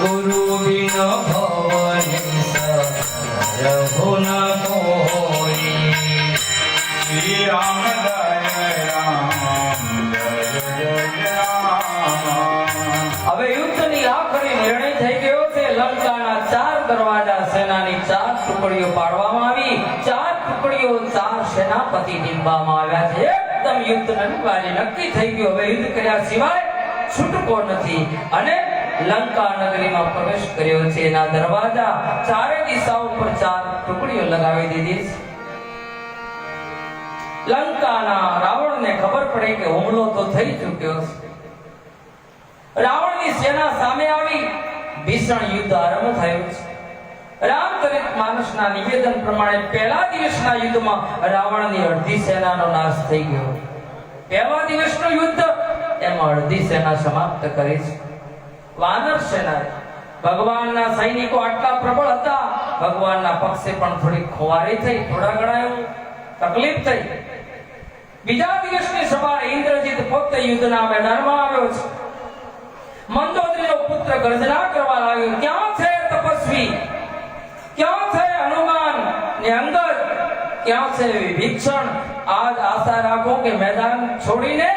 गुरु बिन भवनि सरहु न कोई। श्री राम जय राम जय जय राम। હવે યુદ્ધની આખરી નિર્ણય થઈ ગયો છે. લંકાના 4 દરવાજા સેનાની 4 ટુકડીઓ પાડવામાં આવી. 4 ટુકડીઓ 4 સેનાપતિ નીમવામાં આવ્યા છે. એકદમ યુદ્ધ અનિવાર્ય નક્કી થઈ ગયું. હવે યુદ્ધ કર્યા સિવાય છૂટકો નથી અને લંકા નગરીમાં પ્રવેશ કર્યો છે. એના દરવાજા ચારે દિશાઓ પર 4 ટુકડીઓ લગાવી દીધી છે. લંકાના રાવણને ખબર પડી કે હુમલો તો થઈ ચૂક્યો છે. રાવણની સેના સામે આવી. ભીષણ યુદ્ધ આરંભ થયું છે. રામચરિત માનસના નિવેદન પ્રમાણે પહેલા દિવસના યુદ્ધમાં રાવણની અડધી સેનાનો નાશ થઈ ગયો. પહેલા દિવસનું યુદ્ધ એમાં અડધી સેના સમાપ્ત કરી છે. વાનર સેના ભગવાનના સૈનિકો આટલા પ્રબળ હતા, ભગવાનના પક્ષે પણ થોડી ખુવારી થઈ, થોડા ઘણા એવું તકલીફ થઈ. બીજા દિવસની સવારે ઇન્દ્રજીત પોતે યુદ્ધના મેદાનમાં આવ્યો છે. મંદોદરીનો પુત્ર ગર્જના કરવા લાગ્યો, ક્યાં છે તપસ્વી, ક્યાં છે હનુમાન ને અંગદ, ક્યાં છે વિભીષણ? આજ આશા રાખો કે મેદાન છોડીને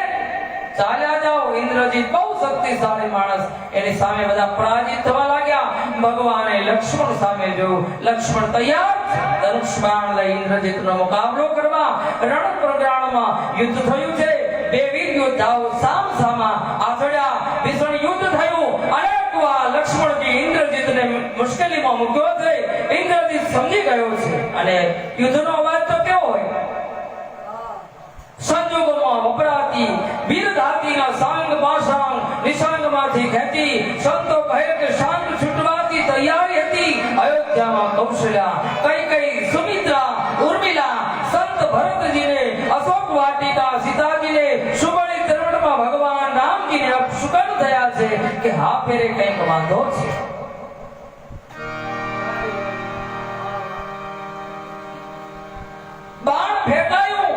ચાલ્યા જાઓ. ઇન્દ્રજીત બહુ શક્તિશાળી માણસ, એની સામે બધા પરાજિત થવા લાગ્યા. ભગવાને લક્ષ્મણ સામે જોયું. લક્ષ્મણ તૈયાર, ધનુષ બાણ લઈ ઇન્દ્રજીતનો મુકાબલો કરવા. રણ પ્રગ્રાણમાં યુદ્ધ થયું છે. બે વીર યોદ્ધાઓ સામ સામા આચડ્યા. ભીષણ યુદ્ધ થયું. અનેક વાર લક્ષ્મણજી ઇન્દ્રજીતને મુશ્કેલીમાં મૂક્યો છે. ઇન્દ્રજીત સમજી ગયો છે. અને યુદ્ધનો અવાજ તો કેવો હોય? સંજોગોમાં વપરાતી વીરધાતીના સાંગ પાસાંગ નિશાંગમાંથી ખેંચી સંતો કહે કે શાંત છૂટવાથી તૈયારી હતી. અયોધ્યામાં કૌશલ્યા, કૈકેયી, સુમિત્રા, ઉર્મિલા, સંત ભરતજીને અશોક વાટિકા, સીતાજીને સુબળી તરણમાં ભગવાન રામજીને અપશુકન થયા છે કે હા ફેરે કંઈક વાંધો છે. બાણ ફેંકાયું,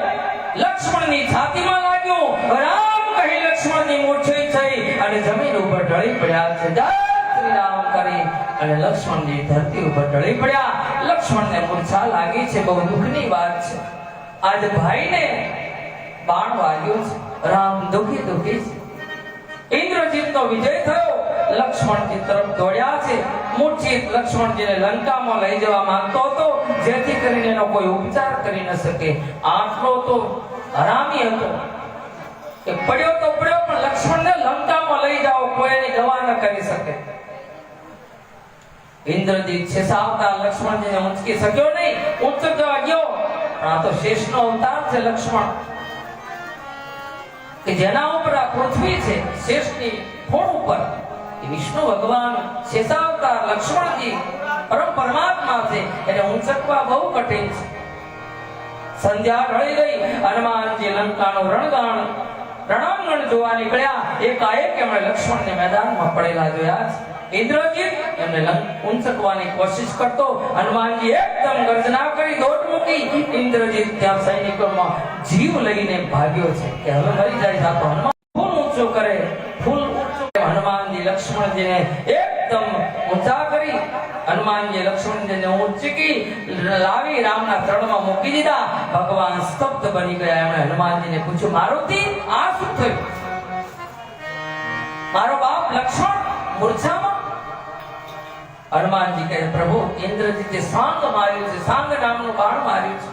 લક્ષ્મણની છાતીમાં લાગ્યું. રામ કહી લક્ષ્મણની મૂર્છિત થઈ અને જમીન ઉપર ઢળી પડ્યા છે. જય શ્રી રામ કરી અને લક્ષ્મણજી ધરતી ઉપર ઢળી પડ્યા. લક્ષ્મણને મૂર્છા લાગી છે. બહુ દુઃખની વાત છે. આજ ભાઈને બાણ વાગ્યું છે. રામ દુઃખી દુઃખી છે. ઇન્દ્રજીતનો વિજય થયો. લક્ષ્મણજી તરફ દોડ્યા છે. મૂર્છિત લક્ષ્મણજીને લંકામાં લઈ જવા માંગતો હતો, જેથી કરીને એનો કોઈ ઉપચાર કરી ન શકે. આટલો તો હરામી હતો કે પડ્યો તો પડ્યો, પણ લક્ષ્મણને લંકામાં લઈ જાઓ કોઈ એની દવા ન કરી શકે. ઇન્દ્રજીત છેસાવતા લક્ષ્મણજીને ઊંચકી શક્યો નહીં. ઊંચકવા ગયો પણ આ તો શેષનો અવતાર છે લક્ષ્મણ, કે જેના ઉપર આ પૃથ્વી છે, શેષની ફોડ ઉપર વિષ્ણુ ભગવાન શેષાવતાર લક્ષ્મણજી પરમ પરમાત્મા છે. એને ઊંચકવા બહુ કઠિન છે. સંધ્યા ઢળી ગઈ. હનુમાનજી લંકાનું રણાંગણ જોવા નીકળ્યા. એકાએક એમણે લક્ષ્મણને મેદાનમાં પડેલા જોયા છે. ઇન્દ્રજીત એમને ઊંચકવાની કોશિશ કરતો. હનુમાનજી એકદમ ગર્જના કરી દોટ મૂકી. ઇન્દ્રજીત ત્યાં સૈનિકોમાં જીવ લઈને ભાગ્યો છે કે હવે મરી જાય. જાતો હનુમાન ફૂલ ઊંચો કરે, ફૂલ ઊંચો. હનુમાનજી લક્ષ્મણજીને એકદમ ઊંચા કરી. હનુમાનજી લક્ષ્મણજીને ઊંચકી લાવી રામના ચરણમાં મૂકી દીધા. ભગવાન સ્તબ્ધ બની ગયા. એમણે હનુમાનજીને પૂછ્યું, મારુતિ આ શું થયું? મારો બાપ લક્ષ્મણ મૂર્છામાં? હનુમાનજી કહે, પ્રભુ ઇન્દ્રજીતે સાંગ માર્યું છે, સાંગ નામનું બાણ માર્યું છે.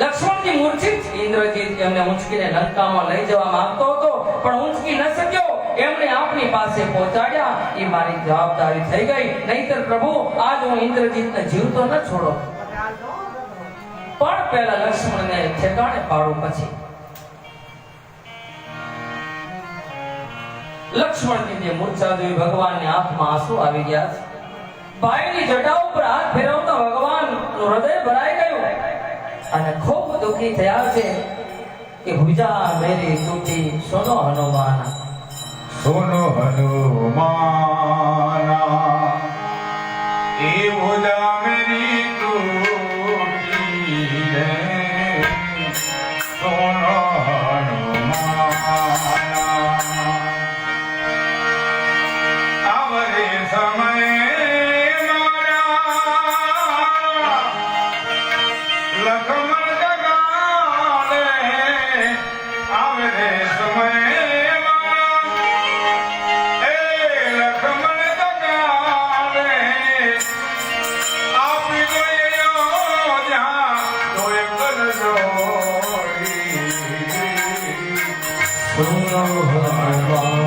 લક્ષ્મણજી મૂર્છિત. ઇન્દ્રજીત એમને ઊંચકીને લંકામાં લઈ જવા માંગતો હતો, પણ ઊંચકી ન શક્યો. એમણે આપની પાસે પહોંચાડ્યા. એ મારી જવાબદારી થઈ ગઈ. નહીતર પ્રભુ આજ હું ઇન્દ્રજીતને જીવતો ન છોડો, પણ પહેલા લક્ષ્મણને ઠેકાણે પાડું. પછી લક્ષ્મણજીને મૂર્છા જોઈ ભગવાનની આંખમાં આંસુ આવી ગયા છે. ભાઈની જટા ઉપર હાથ ફેરવતા ભગવાનનું હૃદય ભરાઈ ગયું અને ખૂબ દુઃખી થયા છે કે ભુજા મેરી તૂટી સોનો હનુમાન, સોનો હનુમાના એ ભુજા મેરી તૂટી રે, સોનો હનુમાના આવરે સમયે મારા લખમણ જગાડે આવે રે સમયે મારા એ લખમણ જગાડે આપી ગયો જ્યાં તોય કરજોડી સુનો હનુમાના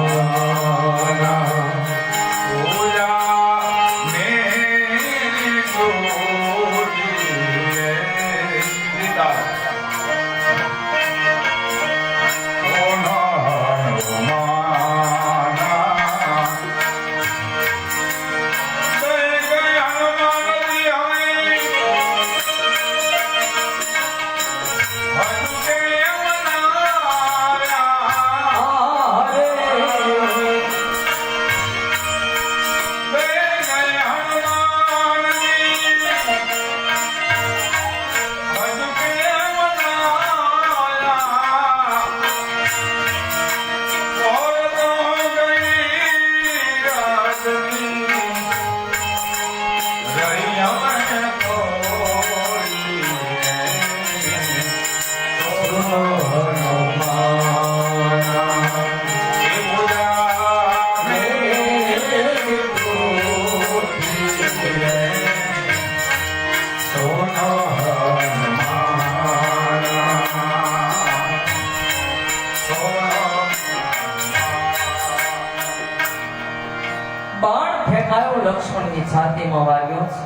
બાણ ફેંકાયો લક્ષ્મણની છાતીમાં વાગ્યો છે.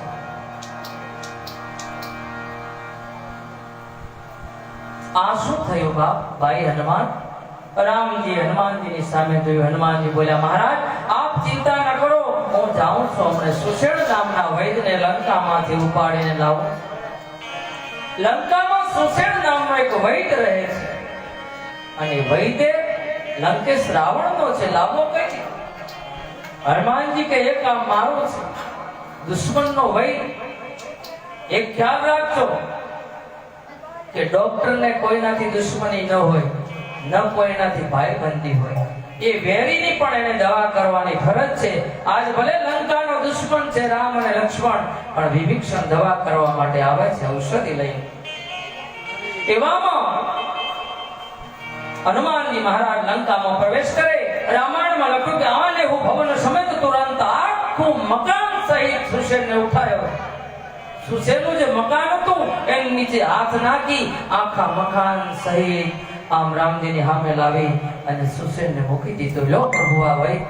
આ શું થયું બાપ? ભાઈ હનુમાન. રામજી હનુમાનજીની સામે જોયું. હનુમાનજી બોલ્યા, મહારાજ આપ ચિંતા ન કરો, હું જાઉં છું. હમણાં સુષેણ નામના વૈદને લંકામાંથી ઉપાડીને લાવું. લંકામાં સુષેણ નામનો એક વૈદ રહે છે અને વૈદે લંકેશ રાવણનો છે, લાવો કઈ. હનુમાનજી કે એક કામ મારું છે, દુશ્મનનો વૈદ. એક ખ્યાલ રાખજો કે ડોક્ટરને કોઈનાથી દુશ્મની ન હોય, ન કોઈનાથી ભાઈબંધી હોય. એ વેરીની પણ એને દવા કરવાની ફરજ છે. આજ ભલે લંકાનો દુશ્મન છે રામ અને લક્ષ્મણ, પણ વિભીષણ દવા કરવા માટે આવે છે ઔષધિ લઈને. એવામાં હનુમાનજી મહારાજ લંકામાં પ્રવેશ કરે. રામાયણમાં લખ્યું કે આને હું ભવન સમેત તુરંત આખું મકાન સહિત સુષેણને ઉઠાયો. સુષેણનું જે મકાન હતું એની નીચે હાથ નાખી આખા મકાન સહિત આમ રામજીની સામે લાવી અને સુષેણને મૂકી દીધો. લો પ્રભુ આ વૈદ.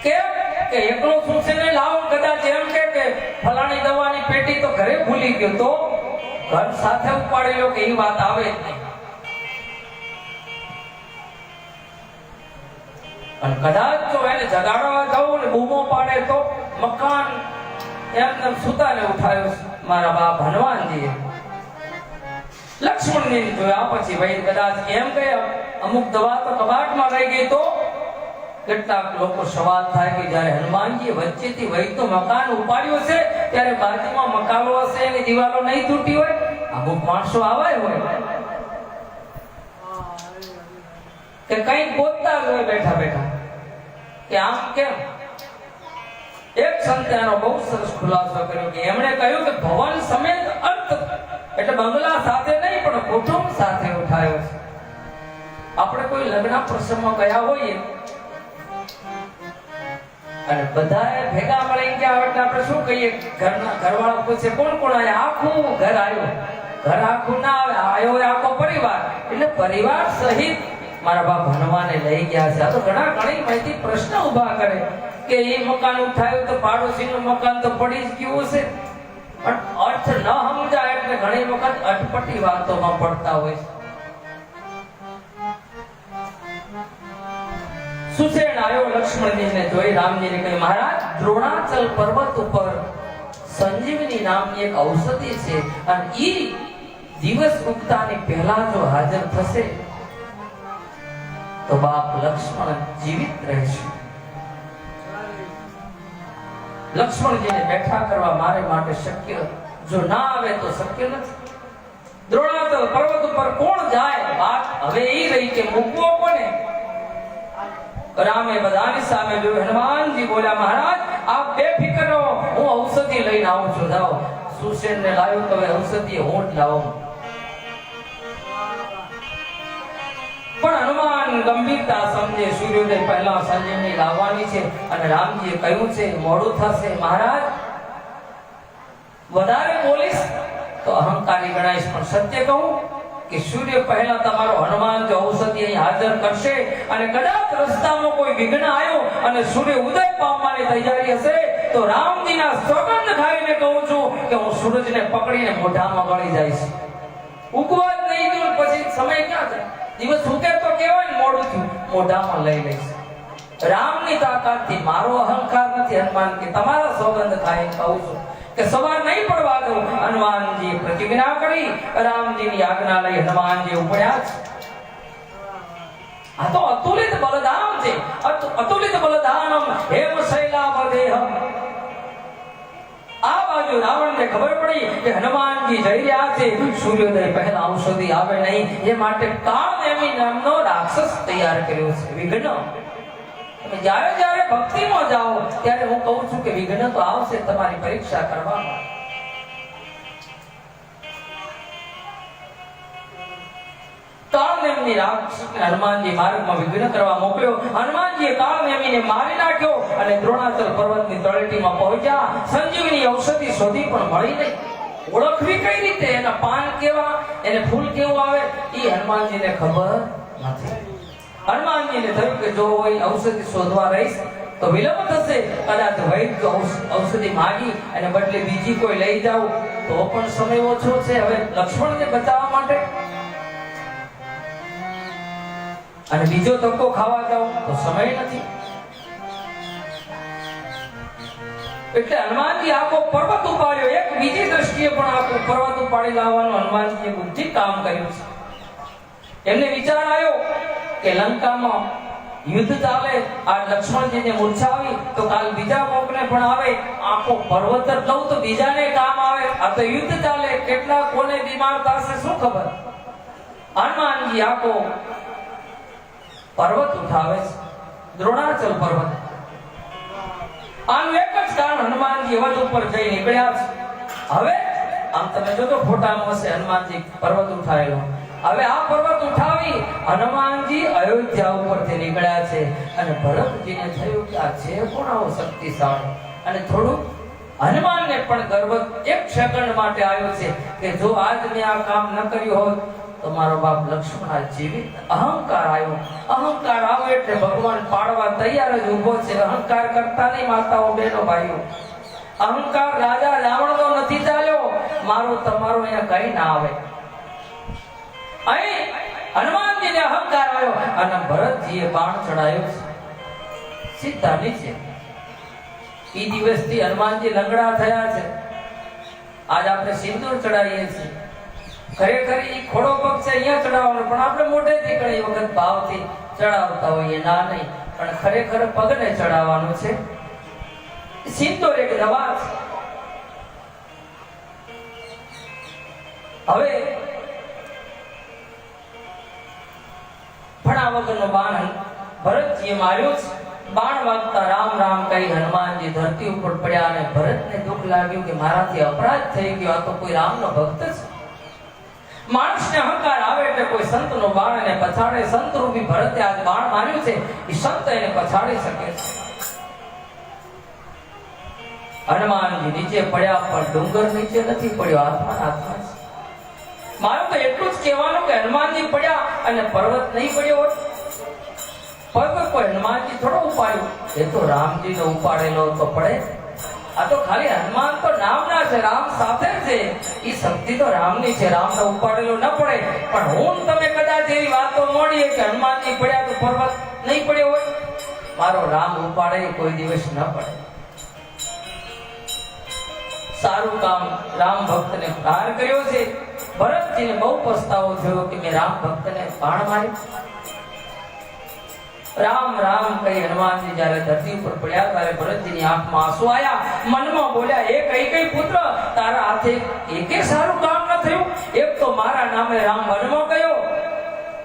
કેમ કે એકલો સુષેણને લાવો, કદાચ એમ કે ફલાણી દવાની પેટી તો ઘરે ભૂલી ગયો તો ઘર સાથે ઉપાડી લો કે એ વાત આવે જ નહીં. અને કદાચ જો એને જગાડવા જાઉં ને બૂમો પાડે તો મકાન એમને સુતાને ઉઠાયો મારા બાપ હનુમાનજીએ. લક્ષ્મણજી જોયા પછી વૈદ કદાચ એમ કે અમુક દવા તો કબાટમાં રહી ગઈ તો કેટલાક લોકો સવાલ થાય કે જ્યારે હનુમાનજી વચ્ચેથી વૈદનું મકાન ઉપાડ્યું છે ત્યારે બાજુમાં મકાનો હશે એની દિવાલો નહીં તૂટી હોય. અમુક માણસો આવાય હોય કે કઈ ગોતતા હોય બેઠા બેઠા કે આમ કેમ. એક સંતે આનો બહુ સરસ ખુલાસો કર્યો કે એમણે કહ્યું કે ભવન સમેત અર્થ એટલે બંગલા સાથે નહીં પણ કુટુંબ સાથે ઉઠાયો છે. આપણે કોઈ લગ્ન પ્રસંગમાં ગયા હોઈએ અને બધાએ ભેગા મળી ગયા એટલે આપણે શું કહીએ, ઘરવાળા પૂછે કોણ કોણ આયા? આખું ઘર આવ્યું. ઘર આખું ના આવે, આવ્યો આખો પરિવાર. એટલે પરિવાર સહિત મારા બાપ હનુમાને લઈ ગયા છે. આ તો ઘણી માહિતી પ્રશ્ન ઉભા કરે કે એ મકાન ઉઠાયું તો પાડોશીનું મકાન તો પડી જ ગયું છે. પણ અર્થ ન સમજાય એટલે ઘણી વખત અટપટી વાતોમાં પડતા હોય છે. સુષેણ આવ્યો લક્ષ્મણજીને જોઈ. રામજીને કહ્યું, મહારાજ દ્રોણાચલ પર્વત ઉપર સંજીવની નામની એક ઔષધિ છે અને ઈ દિવસ ઉગતાની પહેલા જો હાજર થશે તો બાપ લક્ષ્મણ જીવિત રહેશે. લક્ષ્મણજીને બેઠા કરવા મારે માટે શક્ય, જો ના આવે તો શક્ય નથી. દ્રોણાચલ પર્વત ઉપર કોણ જાય? વાત હવે એ રહી કે મૂકવો કોને? રામે બધાની સામે જોયું. હનુમાનજી બોલ્યા, મહારાજ આપ બેફિકર રહો, હું ઔષધિ લઈને આવું છું. જાઓ. સુસેનને લાવ્યો તો હવે ઔષધિ હું જ લાવું. પણ હનુમાન ગંભીરતા સમજે, સૂર્યોદય પહેલા સંજીવની લાવવાની છે અને રામજીએ કહ્યું છે મોડું થશે. મહારાજ વધારે બોલીશ તો અહંકારી ગણાઈશ, પણ સત્ય કહું કે સૂર્ય પહેલા તમારો હનુમાન જો ઔષધિ અહીં હાજર કરશે અને કદાચ રસ્તામાં કોઈ વિઘ્ન આવ્યો અને સૂર્ય ઉદય પામવાની તૈયારી હશે તો રામજીના સોગંદ ખાઈને કહું છું કે હું સૂરજને પકડીને મોઢામાં ગળી જઈશ. ઉગવા જ નહીં દઉં પછી સમય ક્યાં છે? દિવસ ઉગે તો કહેવાય ને મોડું થયું, મોઢામાં લઈ લઈશ. રામની તાકાતથી મારો અહંકાર નથી. હનુમાન કે તમારા સોગંદ ખાઈને કહું છું કે સવાર નહીં પડવા દો. હનુમાનજી પ્રતિજ્ઞા કરી, રામજીની આજ્ઞા લઈ હનુમાનજી ઉપડ્યા છે. આ તો અતુલિત બલધામ છે. અતુલિત બલધાનમ હેમ શૈલાવદેહમ. આ બાજુ રાવણને ખબર પડી કે હનુમાનજી જઈ રહ્યા છે, સૂર્યોદય પહેલા ઔષધિ આવે નહીં એ માટે કાળનેમી નામનો રાક્ષસ તૈયાર કર્યો છે. વિઘ્ન જ્યારે જ્યારે ભક્તિમાં જાઓ ત્યારે હું કહું છું કે વિઘ્ન તો આવશે તમારી પરીક્ષા કરવામાં. કાળનેમી રાક્ષસને હનુમાનજી માર્ગમાં વિઘ્ન કરવા મોકલ્યો. હનુમાનજીએ કાળનેમીને મારી નાખ્યો અને દ્રોણાચલ પર્વતની તળેટીમાં પહોંચ્યા. સંજીવની ઔષધિ શોધી પણ મળી નહીં. ઓળખવી કઈ રીતે? એના પાન કેવા, એને ફૂલ કેવું આવે એ હનુમાનજીને ખબર નથી. હનુમાનજીને થયું કે જો હોય ઔષધિ શોધવા રહીશ તો વિલંબ થશે. કદાચ વૈદ્ય ઔષધિ માગી અને બદલે બીજી કોઈ લઈ જાવ તો પણ સમય ઓછો છે. હવે લક્ષ્મણને બચાવવા માટે અને બીજો ધક્કો ખાવા જાવ તો સમય નથી. એટલે હનુમાનજી આખો પર્વત ઉપાડ્યો. એક બીજી દ્રષ્ટિએ પણ આખો પર્વત ઉપાડી લાવવાનું હનુમાનજીએ બુદ્ધિ કામ કર્યું છે. એમને વિચાર આવ્યો કે લંકામાં યુદ્ધ ચાલે, આ લક્ષ્મણજીને મૂર્છા આવી તો કાલ બીજા કોકને પણ આવે. આખો પર્વત જ લઉં તો બીજાને કામ આવે. આ તો યુદ્ધ ચાલે, કેટલા કોને બીમાર થશે શું ખબર. હનુમાનજી આખો પર્વત ઉઠાવે છે, દ્રોણાચલ પર્વત. આનું એક જ કારણ, હનુમાનજી અવધ ઉપર જઈ નીકળ્યા છે. હવે આમ તમે જોજો ફોટામાં હશે હનુમાનજી પર્વત ઉઠાવેલો. હવે આ પર્વત ઉઠાવી હનુમાનજી અયોધ્યા ઉપરથી નીકળ્યા છે અને ભરતજીને થયું કે આ છે કોણ આવો શક્તિશાળી. અને થોડું હનુમાનને પણ ગર્વ એક સેકન્ડ માટે આવ્યો છે કે જો આજ મેં આ કામ ન કર્યું હોત તો મારો બાપ લક્ષ્મણ જીવિત. અહંકાર આવ્યો. અહંકાર આવે એટલે ભગવાન પાડવા તૈયાર જ ઉભો છે. અહંકાર કરતા નહીં માતાઓ બહેનો ભાઈઓ. અહંકાર રાજા રાવણનો નથી ચાલ્યો, મારો તમારો અહીંયા કઈ ના આવે. અહીં હનુમાનજીને અહંકાર આવ્યો અને ભરતજીએ બાણ ચડાયો છે સીધા નીચે. એ દિવસથી હનુમાનજી લંગડા થયા છે. આજ આપણે સિંદૂર ચડાવીએ છીએ. ખરેખર એ ખોડો પગ છે અહીંયા ચડાવવાનો, પણ આપણે મોઢેથી ઘણી વખત ભાવથી ચડાવતા હોઈએ. ના નહીં, પણ ખરેખર પગને ચડાવવાનું છે. સિંદૂર એક દવા છે. હવે ફણા વગરનો બાણ ભરતજીએ માર્યો છે. બાણ વાગતા રામ રામ કહી હનુમાનજી ધરતી ઉપર પડ્યા અને ભરતને દુઃખ લાગ્યું કે મારાથી અપરાધ થઈ ગયો. આ તો કોઈ રામનો ભક્ત છે. માણસને અહંકાર આવે એટલે કોઈ સંતનો બાણ એને પછાડે. સંત રૂપી ભરતે આજ બાણ માર્યું છે, એ સંત એને પછાડી શકે છે. હનુમાનજી નીચે પડ્યા પણ ડુંગર નીચે નથી પડ્યો, આત્મા આત્મા છે. મારું તો એટલું જ કહેવાનું કે હનુમાનજી પડ્યા અને પર્વત નહીં પડ્યો હોત. પર્વત કોઈ હનુમાનજી થોડો ઉપાડ્યો, એ તો રામજીનો ઉપાડેલો તો પડે. આ તો ખાલી હનુમાન તો નામના છે, રામ સાથે છે. એ શક્તિ તો રામની છે, રામનો ઉપાડેલો ન પડે. પણ હું તમે કદાચ એવી વાતો મળીએ કે હનુમાનજી પડ્યા તો પર્વત નહીં પડ્યો હોય, મારો રામ ઉપાડે કોઈ દિવસ ન પડે. સારું કામ રામ ભક્તને પ્રાણ કર્યો છે. ભરતજીને બહુ પસ્તાવો થયો કે મેં રામ ભક્તને બાણ માર્યું. રામ રામ કહી હનુમાનજી જ્યારે ધરતી ઉપર પડ્યા ત્યારે ભરતજીની આંખમાં આંસુ આવ્યા. મનમાં બોલ્યા, એ કઈ પુત્ર, તારા હાથે એકે સારું કામ ન થયું. એક તો મારા નામે રામ વનમાં ગયો,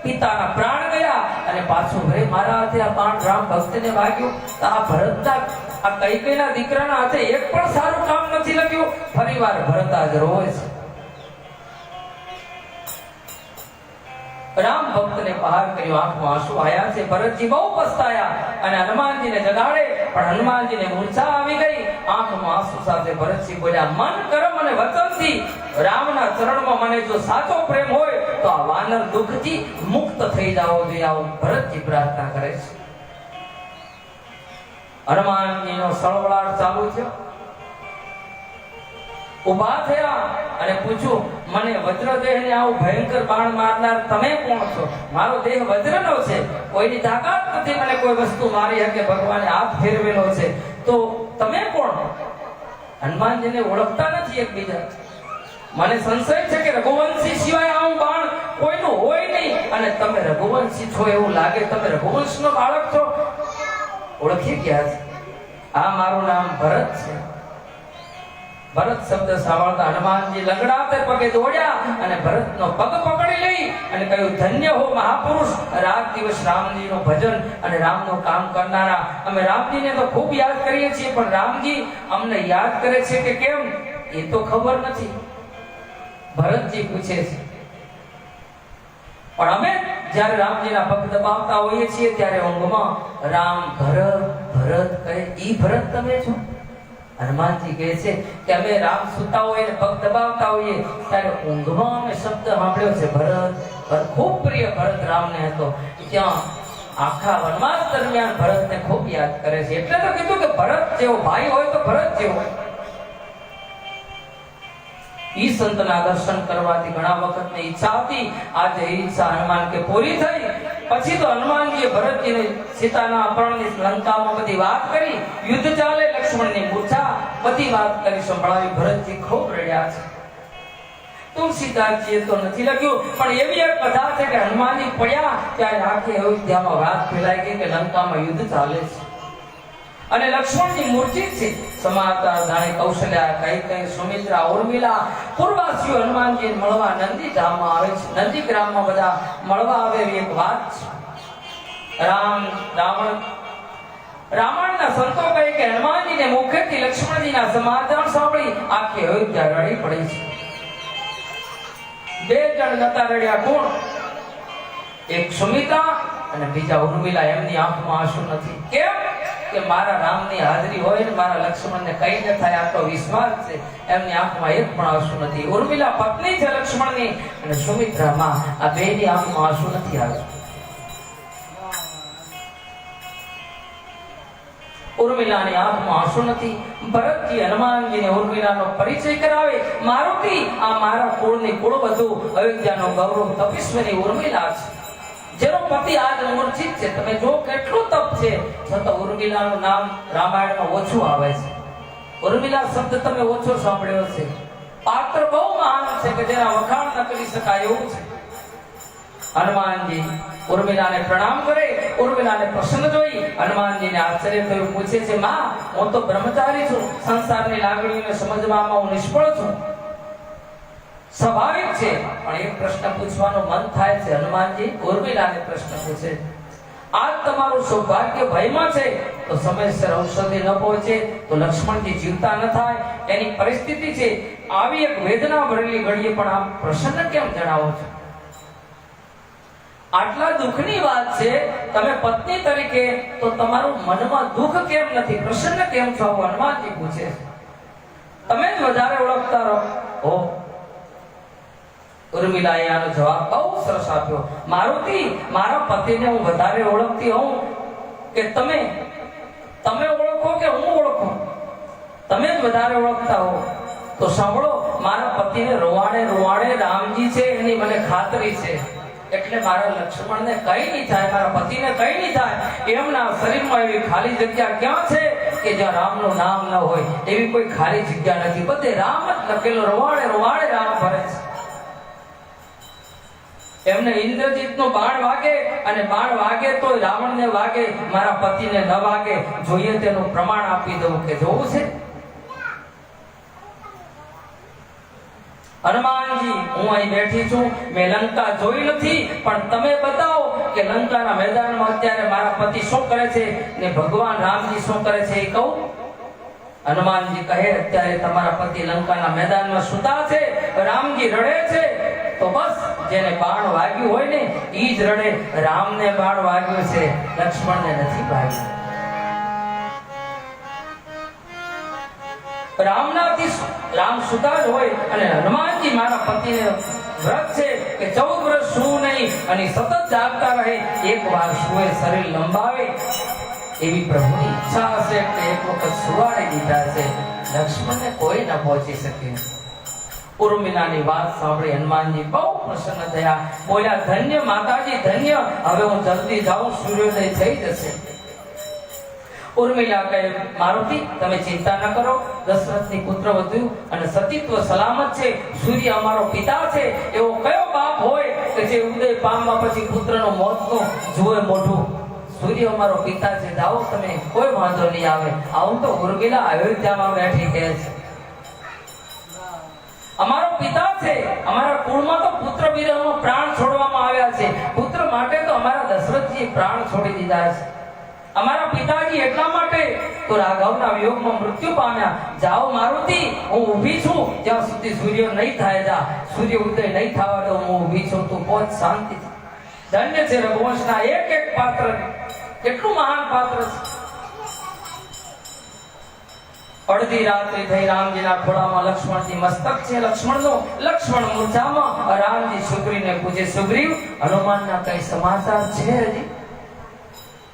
પિતાના પ્રાણ ગયા અને પાછું ઘરે મારા હાથે આ બાણ રામ ભક્તને વાગ્યું. તો આ ભરતના આ કૈકેયીના દીકરાના હાથે એક પણ સારું કામ નથી લખ્યું. ફરીવાર ભરત આજ રોવે છે. રામ ભક્તને બહાર કર્યો, આંખમાં આંસુ આવ્યા છે. ભરતજી બહુ પસ્તાયા અને હનુમાનજીને જગાડે, પણ હનુમાનજીને મૂર્છા આવી ગઈ. આંખમાં આંસુ સાથે ભરતજી બોલ્યા, મન કર્મ અને વચનથી રામના ચરણમાં મને જો સાચો પ્રેમ હોય તો આ વાનર દુઃખથી મુક્ત થઈ જાવો જોઈએ. આવું ભરતજી પ્રાર્થના કરે છે. હનુમાનજીનો સળવળાટ ચાલુ થયો. ઉભા થયા અને પૂછ્યું, મને વજ્રદેહને આવું ભયંકર બાણ મારનાર તમે કોણ છો? મારો દેહ વજ્રનો છે, કોઈની તાકાત નથી મને કોઈ વસ્તુ મારી શકે. ભગવાને હાથ ફેરવેલો છે, તો તમે કોણ? હનુમાનજીને ઓળખતા નથી એકબીજા. મને સંશય છે કે રઘુવંશી સિવાય આવું બાણ કોઈનું હોય નહીં, અને તમે રઘુવંશી છો એવું લાગે. તમે રઘુવંશનો બાળક છો. ઓળખી ગયા છે. આ મારું નામ ભરત છે. ભરત શબ્દ સાંભળતા હનુમાનજી લંગડાતે પગે દોડ્યા અને ભરતનો પગ પકડી લઈ અને કહ્યું, ધન્ય હો મહાપુરુષ, રાત દિવસ રામજીનું ભજન અને રામનું કામ કરનારા. અમે રામજીને તો ખૂબ યાદ કરીએ છીએ, પણ રામજી અમને યાદ કરે છે કે કેમ એ તો ખબર નથી. ભરતજી પૂછે છે. પણ અમે જ્યારે રામજીના પગ દબાવતા હોઈએ છીએ ત્યારે ઊંઘમાં રામ ભરત ભરત કહે. ઈ ભરત તમે છો? હનુમાનજી કહે છે કે અમે રામ સુતા હોય ને પગ દબાવતા હોઈએ ત્યારે ઊંઘમાં અમે શબ્દ સાંભળ્યો છે ભરત. ખૂબ પ્રિય ભરત રામને હતો. ત્યાં આખા વનવાસ દરમિયાન ભરતને ખૂબ યાદ કરે છે. એટલે તો કીધું કે ભરત જેવો ભાઈ હોય તો ભરત જેવો. ઈ સંતના દર્શન કરવાથી ઘણા વખતની ઈચ્છા હતી. આજે ઈચ્છા હનુમાન કે પૂરી થઈ. પછી તો હનુમાનજીએ ભરતજીને સીતાના અપહરણની લંકામાં બધી વાત કરી. યુદ્ધ ચાલે, લક્ષ્મણની મૂર્છા, બધી વાત કરી સંભળાવી. ભરતજી ખૂબ રડ્યા છે. તુલસીદાસજીએ તો નથી લખ્યું, પણ એવી એક કથા છે કે હનુમાનજી પડ્યા ત્યારે આખી અયોધ્યામાં વાત ફેલાઈ ગઈ કે લંકામાં યુદ્ધ ચાલે છે અને લક્ષ્મણજી મૂર્છિત છે. સમાચાર જાણે કૌશલ્યા, કૈકેયી, સુમિત્રા, ઉર્મિલા પૂર્વાસીઓ હનુમાનજીને મળવા નંદી ધામમાં આવે છે. નંદી ગ્રામમાં બધા મળવા આવે એવી એક વાત છે. રાવણના સંતો કહે કે હનુમાનજીને મુખેથી લક્ષ્મણજીના સમાચાર સાંભળી આખી અયોધ્યા રડી પડી છે. બે જણ નતા રડ્યા. કોણ? એક સુમિત્રા અને બીજા ઉર્મિલા. એમની આંખમાં આંસુ નથી. કેમ? કે મારા રામની હાજરી હોય ને મારા લક્ષ્મણને કઈ ન થાય આટલો વિશ્વાસ છે. એમની આંખમાં એક પણ આંસુ નથી. ઉર્મિલા પત્ની છે લક્ષ્મણની અને સુમિત્રા માં. આ બેની આંખમાં આંસુ નથી આવ્યું. ઉર્મિલાની આંખમાં આંસુ નથી. ભરતજી હનુમાનજીને ઉર્મિલાનો પરિચય કરાવે. મારુતિ આ મારા કુળની કુળવધુ, અયોધ્યાનો ગૌરવ, તપસ્વીની ઉર્મિલા છે, જેનો પતિ આજ મૂર્છિત છે. તમે જો કેટલું તપ છે, છતાં ઉર્મિલાનું નામ રામાયણમાં ઓછું આવે છે. ઉર્મિલા શબ્દ તમે ઓછો સાંભળ્યો છે. પાત્ર બહુ મહાન છે કે જેના વખાણ ન કરી શકાય એવું છે. હનુમાનજી ઉર્મિલાને પ્રણામ કરે. ઉર્મિલાને પ્રસન્ન જોઈ હનુમાનજીને આશ્ચર્ય થયું. પૂછે છે, માં, હું તો બ્રહ્મચારી છું, સંસારની લાગણીઓને સમજવામાં હું નિષ્ફળ છું. સ્વાભાવિક છે, પણ એક પ્રશ્ન પૂછવાનું મન થાય છે. હનુમાનજી ઉર્મિલાને પ્રશ્ન પૂછે, આજ તમારું સૌભાગ્ય ભયમાં છે તો સમયસર ઔષધિ ન પહોંચે તો લક્ષ્મણજી જીવતા ન થાય, એની પરિસ્થિતિ છે. આવી એક વેદના ભરેલી ઘડીએ પણ આપ પ્રસન્ન કેમ જણાવો છો? આટલા દુઃખની વાત છે, તમે પત્ની તરીકે તો તમારું મનમાં દુઃખ કેમ નથી? પ્રસન્ન કેમ છો? હનુમાનજી પૂછે. તમે જ વધારે ઓળખતા રહો. ઉર્મિલાએ આનો જવાબ બહુ સરસ આપ્યો. મારુતિ, મારા પતિને હું વધારે ઓળખતી હોઉં કે તમે ઓળખો કે હું ઓળખું? તમે જ વધારે ઓળખતા હો તો સાંભળો, મારા પતિને રોવાડે રામજી છે એની મને ખાતરી છે. એટલે મારા લક્ષ્મણને કઈ નહીં થાય, મારા પતિને કઈ નહીં થાય. એમના શરીરમાં એવી ખાલી જગ્યા ક્યાં છે કે જ્યાં રામનું નામ ન હોય? એવી કોઈ ખાલી જગ્યા નથી. બધે રામ જ લખેલો. રોવાડે રામ ફરે છે. એમને ઇન્દ્રજીતનો બાણ વાગે અને બાણ વાગે તો રાવણને વાગે, મારા પતિને ન વાગે. જોઈએ તેનું પ્રમાણ આપી દઉં કે જોવું છે. હનુમાનજી, હું અહીં બેઠી છું, મેં લંકા જોઈ નથી, પણ તમે બતાવો કે લંકાના મેદાનમાં અત્યારે મારા પતિ શું કરે છે ને ભગવાન રામજી શું કરે છે એ કહું. હનુમાનજી કહે, અત્યારે તમારા પતિ લંકાના મેદાનમાં સૂતા છે, રામજી રડે છે. તો બસ, જેને બાણ વાગ્યું હોય ને ઈ જ રડે. રામને બાણ વાગ્યું છે, લક્ષ્મણને નથી વાગ્યું. રામ સુતા જ હોય અને હનુમાનજી મારા પતિને વ્રત છે કે 14 વર્ષ સૂવું નહીં અને સતત જાગતા રહે, એક વાર સૂએ શરીર લંબાવે એવી પ્રભુની ઈચ્છા હશે કે એક વખત સુવાડી દીધા છે. લક્ષ્મણને કોઈ ન પહોંચી શકે. ઉર્મિલાની વાત સાંભળી હનુમાનજી બહુ પ્રસન્ન થયા. બોલ્યા, ધન્ય માતાજી, ધન્ય. હવે હું જલ્દી જાઉં, સૂર્યોદય થઈ જશે. ઉર્મિલા કહે, મારુતિ, તમે ચિંતા ન કરો. દશરથની પુત્ર વધ્યું અને સતીત્વ સલામત છે. સૂર્ય અમારો પિતા છે. એવો કયો બાપ હોય કે જે ઉદય પામવા પછી પુત્રનો મોતનું જુએ મોઢું? સૂર્ય અમારો પિતા છે, જાઓ તમે, કોઈ વાંધો નહીં આવે. આવું તો ઉર્મિલા અયોધ્યામાં બેઠી કહે છે. અમારો પિતા છે, અમારા કુળમાં તો પુત્ર વિરહમાં પ્રાણ છોડવામાં આવ્યા છે. પુત્ર માટે તો અમારા દશરથજીએ પ્રાણ છોડી દીધા છે. અમારા પિતાજી એટલા માટે તો રાઘવના વિયોગમાં મૃત્યુ પામ્યા. જાઓ મારુતિ, હું ઊભી છું જ્યાં સુધી સૂર્ય નહીં થાય. જા, સૂર્ય ઉદય નહીં થવા દો, હું ઊભી છું, તું પહોંચ શાંતિથી. ધન્ય છે રઘુવંશના એક એક પાત્ર, કેટલું મહાન પાત્ર છે. અડધી રાત્રિ થઈ, રામજીના ખોળામાં લક્ષ્મણજી મસ્તક છે લક્ષ્મણનો. લક્ષ્મણ મૂર્છામાં. રામજી સુગ્રીવને પૂછે, સુગ્રીવ, હનુમાનના કઈ સમાચાર છે હજી?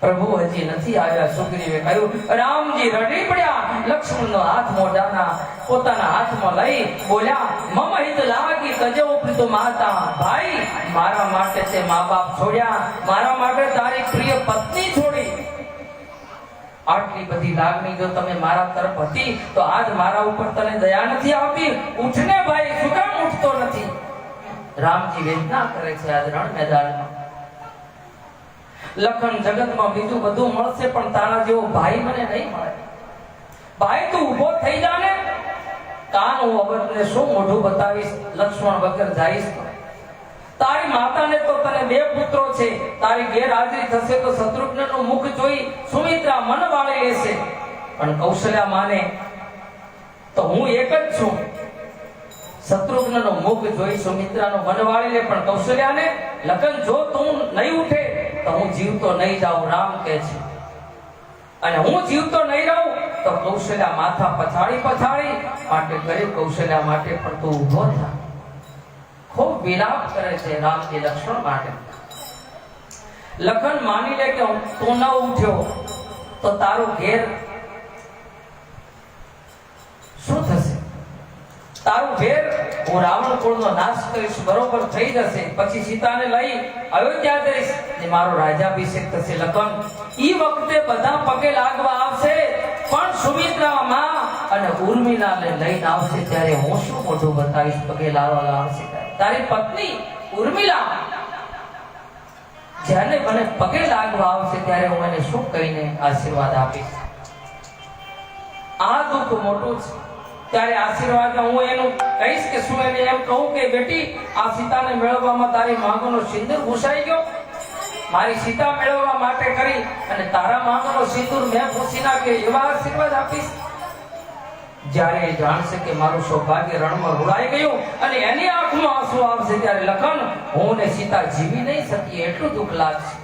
પ્રભુ હજી નથી આવ્યા. સુગ્રીવે કહ્યું. રામજી રડી પડ્યા. લક્ષ્મણનો હાથ મોઢાના પોતાના હાથમાં લઈ બોલ્યા, મમ હિત લાગી તજો પ્રીતો માતા. ભાઈ, મારા માટે તે મા બાપ છોડ્યા, મારા માટે તારી પ્રિય પત્ની છોડી. આટલી બધી લાગણી જો તમે મારા તરફ હતી તો આજ મારા ઉપર તને દયા નથી આવતી? ઉઠને ભાઈ, શું કામ ઉઠતો નથી? રામજી વેદના કરે છે આજ રણ મેદાનમાં. લખન, જગતમાં બીજું બધું મળશે પણ તારા જેવો ભાઈ મને નહીં મળે. ભાઈ, તું ઉભો થઈ જા ને. કાન, હું અવધને શું મોઢું બતાવીશ? લક્ષ્મણ વગર જઈશ તો. તારી માતાને તો તને 2 પુત્રો છે. તારી ગેરહાજરી થશે તો શત્રુઘ્નનું મુખ જોઈ સુમિત્રા મન વાળી લેશે, પણ કૌશલ્યા માને તો હું એક જ છું. શત્રુઘ્નનું મુખ જોઈ સુમિત્રાનું મન વાળી લે, પણ કૌશલ્યાને, લખન, જો તું નહીં ઉઠે તો હું જીવતો નહીં જાઉં, રામ કહે છે. અને હું જીવતો નહીં રહું તો કૌશલ્યા માથા પછાડી માટે ગરીબ કૌશલ્યા માટે પણ તું ઊભો થા. ખૂબ વિલાપ કરે છે રામજી લક્ષ્મણ માટે. લખન, માની લે કે તું ન ઉઠ્યો તો તારું ઘેર શું થશે? તારું ઘેર હું રાવણ કુળનો નાશ કરીશ, બરોબર થઈ જશે. પછી સીતાને લઈ અયોધ્યા જઈશ ને મારો રાજાભિષેક થશે. લખન, ઈ વખતે બધા પગે લાગવા આવશે, પણ સુમિત્રા માં અને ઉર્મિલાને લઈને આવશે ત્યારે હું શું મોઢું બતાવીશ? પગે લાગવા આવશે તારી પત્ની ઉર્મિલા, જ્યારે મને પગે લાગવા આવશે ત્યારે હું એને શું કહીને આશીર્વાદ આપીશ? આ દુઃખ મોટું છે. ત્યારે આશીર્વાદમાં હું એનું કહીશ કે શું એને એમ કહું કે બેટી, આ સીતાને મેળવવામાં તારી માંગોનો સિંદૂર ભૂસાઈ ગયો. મારી સીતા મેળવવા માટે કરી અને તારા માંગોનો સિંદૂર મેં ભૂસી નાખ્યો, એવા આશીર્વાદ આપીશ. જ્યારે એ જાણશે કે મારું સૌભાગ્ય રણમાં રૂડાઈ ગયું અને એની આંખમાં આંસુ આવશે ત્યારે લખન, હું ને સીતા જીવી નહીં શકીએ એટલું દુઃખ લાગશે.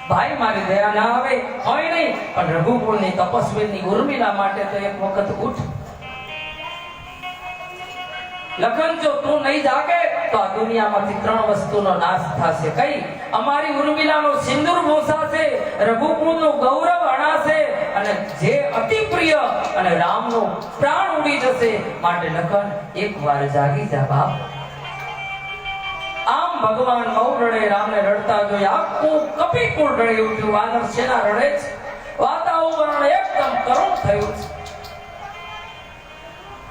ભાઈ, મારી દયા ના આવે હોય નહીં, પણ રઘુકુળની તપસ્વીની ઉર્મિલા માટે તો એક વખત ઉઠ. લખન, જો તું નહીં જાગે તો આ દુનિયામાંથી 3 વસ્તુનો નાશ થશે. કઈ? અમારી ઉર્મિલાનો સિંદૂર ભૂસાશે, રઘુકુળનું ગૌરવ અણાશે અને જે અતિ પ્રિય અને રામનો પ્રાણ ઉડી જશે. માટે લખન, એકવાર જાગી જા બાપ. આમ ભગવાન બહુ રડે. રામને રડતા જોઈ આખું કપિકુળ રડી ઉઠ્યું. વાનર સેના રડે છે. વાતાવરણ એકદમ કરુણ થયું છે.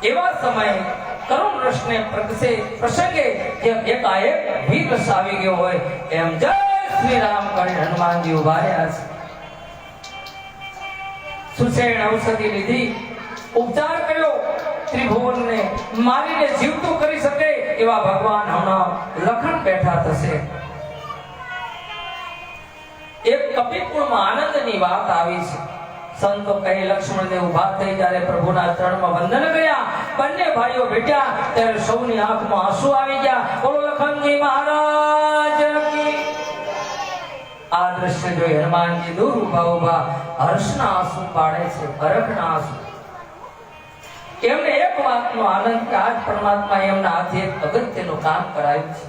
એવા સમયે કરુણ રસને પ્રસંગે જેમ એકાએક વીર રસ આવી ગયો હોય એમ જય શ્રી રામ કરી હનુમાનજી ઉભા રહ્યા છે. સુષેણ ઔષધિ લીધી, ઉપચાર કર્યો, ત્રિભુવનને મારીને જીવતું કરી શકે એવા ભગવાન હમણાં લખન બેઠા થશે. એક કપિકુળમાં આનંદની વાત આવી છે. સંતો કહે લક્ષ્મણદેવ ઊભા થઈ જ્યારે પ્રભુના ચરણમાં વંદન કર્યા, બંને ભાઈઓ ભેટ્યા ત્યારે સૌની આંખમાં આંસુ આવી ગયા. બોલો લખનજી મહારાજ કી. આ દ્રશ્ય જોઈ હનુમાનજી દૂર ઊભા ઊભા હર્ષના આંસુ પાડે છે, હરખના આંસુ. એમને એક વાતનો આનંદ કે આજ પરમાત્મા એમના હાથે એક અગત્યનું કામ કરાયું છે.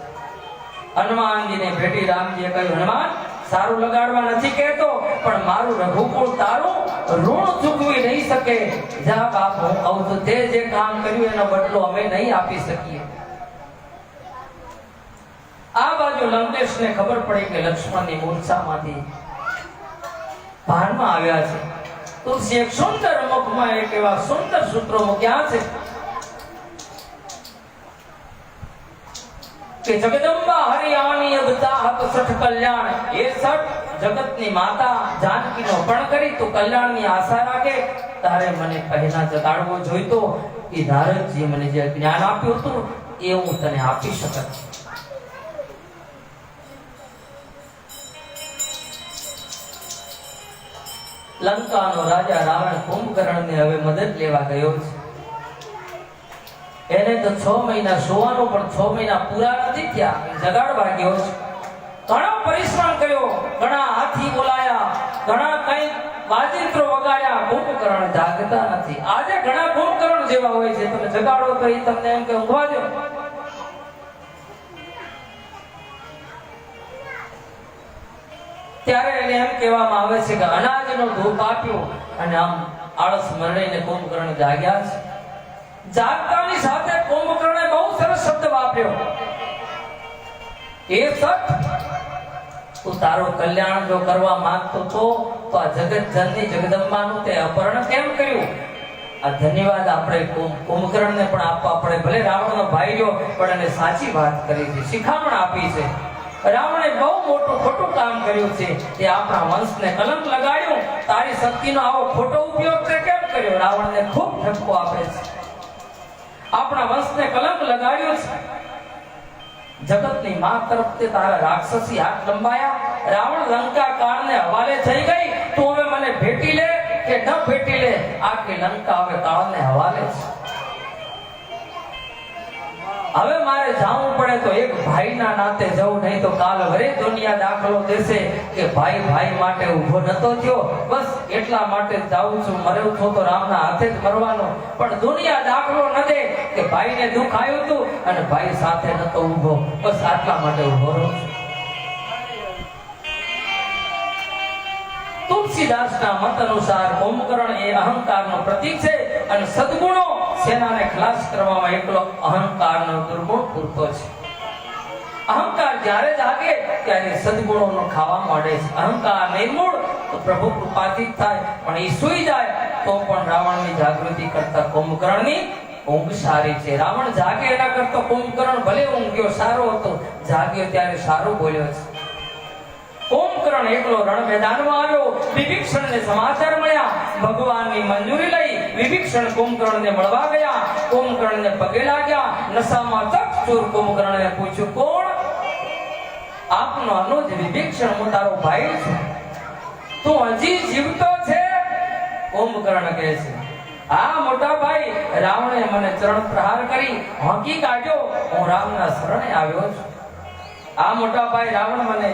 હનુમાનજીને ભેટી રામજીએ કહ્યું, હનુમાન સારું લગાડવા નથી કહેતો, પણ મારું રઘુકુળ તારું ઋણ ચૂકવી નહીં શકે. જા બાપ, હું કહું છું તે જે કામ કર્યું એનો બદલો અમે નહીં આપી શકીએ. આ બાજુ લંકેશને ખબર પડી કે લક્ષ્મણની મૂર્છામાંથી ભાનમાં આવ્યા છે. તુલસી એક સુંદર મુખમાં એક એવા સુંદર સૂત્રો મૂક્યા છે કે જગદંબા હરિયાણી અબતાહત સઠ કલ્યાણ. એ સઠ જગતની માતા જાનકીનો પણ કરી તું કલ્યાણની આશા રાખે. તારે મને પહેલા જગાડવો જોઈતો. એ નારદજીએ મને જે જ્ઞાન આપ્યું હતું એ હું તને આપી શકત. લંકાનો રાજા રાવણ કુંભકર્ણને હવે મદદ લેવા ગયો છે. એને તો 6 મહિના સુવાનું, પણ 6 મહિના પૂરા નથી થયા, જગાડવા ગયો છે. ઘણો પરિશ્રમ કર્યો, ઘણા હાથી બોલાયા, ઘણા કઈ વાજિંત્રો વગાડ્યા, કુંભકર્ણ જાગતા નથી. આજે ઘણા કુંભકર્ણ જેવા હોય છે, તમે જગાડો તો એ તમને એમ કે ઊંઘવા દો. ત્યારે એને એમ કહેવામાં આવે છે કે અનાજનો ધૂપ આપ્યો અને આમ આળસ મરડીને કુંભકર્ણ જાગ્યા છે. જાગતાની સાથે કુંભકર્ણે બહુ સરસ શબ્દ વાપર્યો. એ સઠ, તું તારો કલ્યાણ જો કરવા માંગતો તો આ જગત જનની જગદંબાનું તે અપહરણ કેમ કર્યું? આ ધન્યવાદ આપણે કુંભકર્ણને પણ આપવા પડે. ભલે રાવણનો ભાઈ જો, પણ એને સાચી વાત કરી છે, શિખામણ આપી છે. રાવણે બહુ મોટું ખોટું કામ કર્યું છે. એ આપણા વંશને કલંક લગાડ્યું. તારી શક્તિનો આવો ખોટો ઉપયોગ તે કેમ કર્યો? રાવણને ખૂબ ઠપકો આપે છે. આપણા વંશને કલંક લગાડ્યો છે. જગતની માં તરફથી તારા રાક્ષસી હાથ લંબાયા. રાવણ લંકા કાળને હવાલે થઈ ગઈ. તું હવે મને ભેટી લે કે ન ભેટી લે, આખી લંકા હવે કાળને હવાલે છે. હવે મારે જાવું પડે તો એક ભાઈના નાતે જવું, નહીં તો કાલ વરે દુનિયા દાખલો દેશે કે ભાઈ ભાઈ માટે ઊભો નતો થયો. બસ એટલા માટે જ જાઉં છું. મર્યો છો તો રામના હાથે જ મરવાનો, પણ દુનિયા દાખલો ન દે કે ભાઈને દુઃખ આવ્યું હતું અને ભાઈ સાથે નતો ઊભો. બસ આટલા માટે ઊભો રહું છું. તુલસીદાસના મત અનુસાર કુંભકર્ણ એ અહંકારનો પ્રતીક છે અને સદગુણો સેનાને ખલાસ કરવામાં એકલો અહંકારનો દુર્ગુણ પૂરતો છે. અહંકાર જ્યારે જાગે ત્યારે સદગુણોનો ખાવા માંડે છે. અહંકાર નિર્મૂળ તો પ્રભુ કૃપાથી થાય, પણ એ સુઈ જાય તો પણ રાવણની જાગૃતિ કરતા કુંભકર્ણની ઊંઘ સારી છે. રાવણ જાગે એના કરતા કુંભકર્ણ ભલે ઊંઘ્યો સારો હતો, જાગ્યો ત્યારે સારું બોલ્યો છે. કુંભકર્ણ એકલો રણ મેદાનમાં આવ્યો. વિભીષણને સમાચાર મળ્યા. ભગવાનની મંજૂરી લઈ વિભીષણ કુંભકર્ણને મળવા ગયા. કુંભકર્ણને પગે લાગ્યા. નશામાં ચકચૂર કુંભકર્ણને પૂછ્યું, કોણ? આપનો અનુજ વિભીષણ, હું તારો ભાઈ છું. તું હજી જીવતો છે? કુંભકર્ણ કહે છે, હા મોટા ભાઈ, રાવણે મને ચરણ પ્રહાર કરી હોંકી કાઢ્યો. હું રામના શરણે આવ્યો છું. આ મોટા ભાઈ રાવણ મને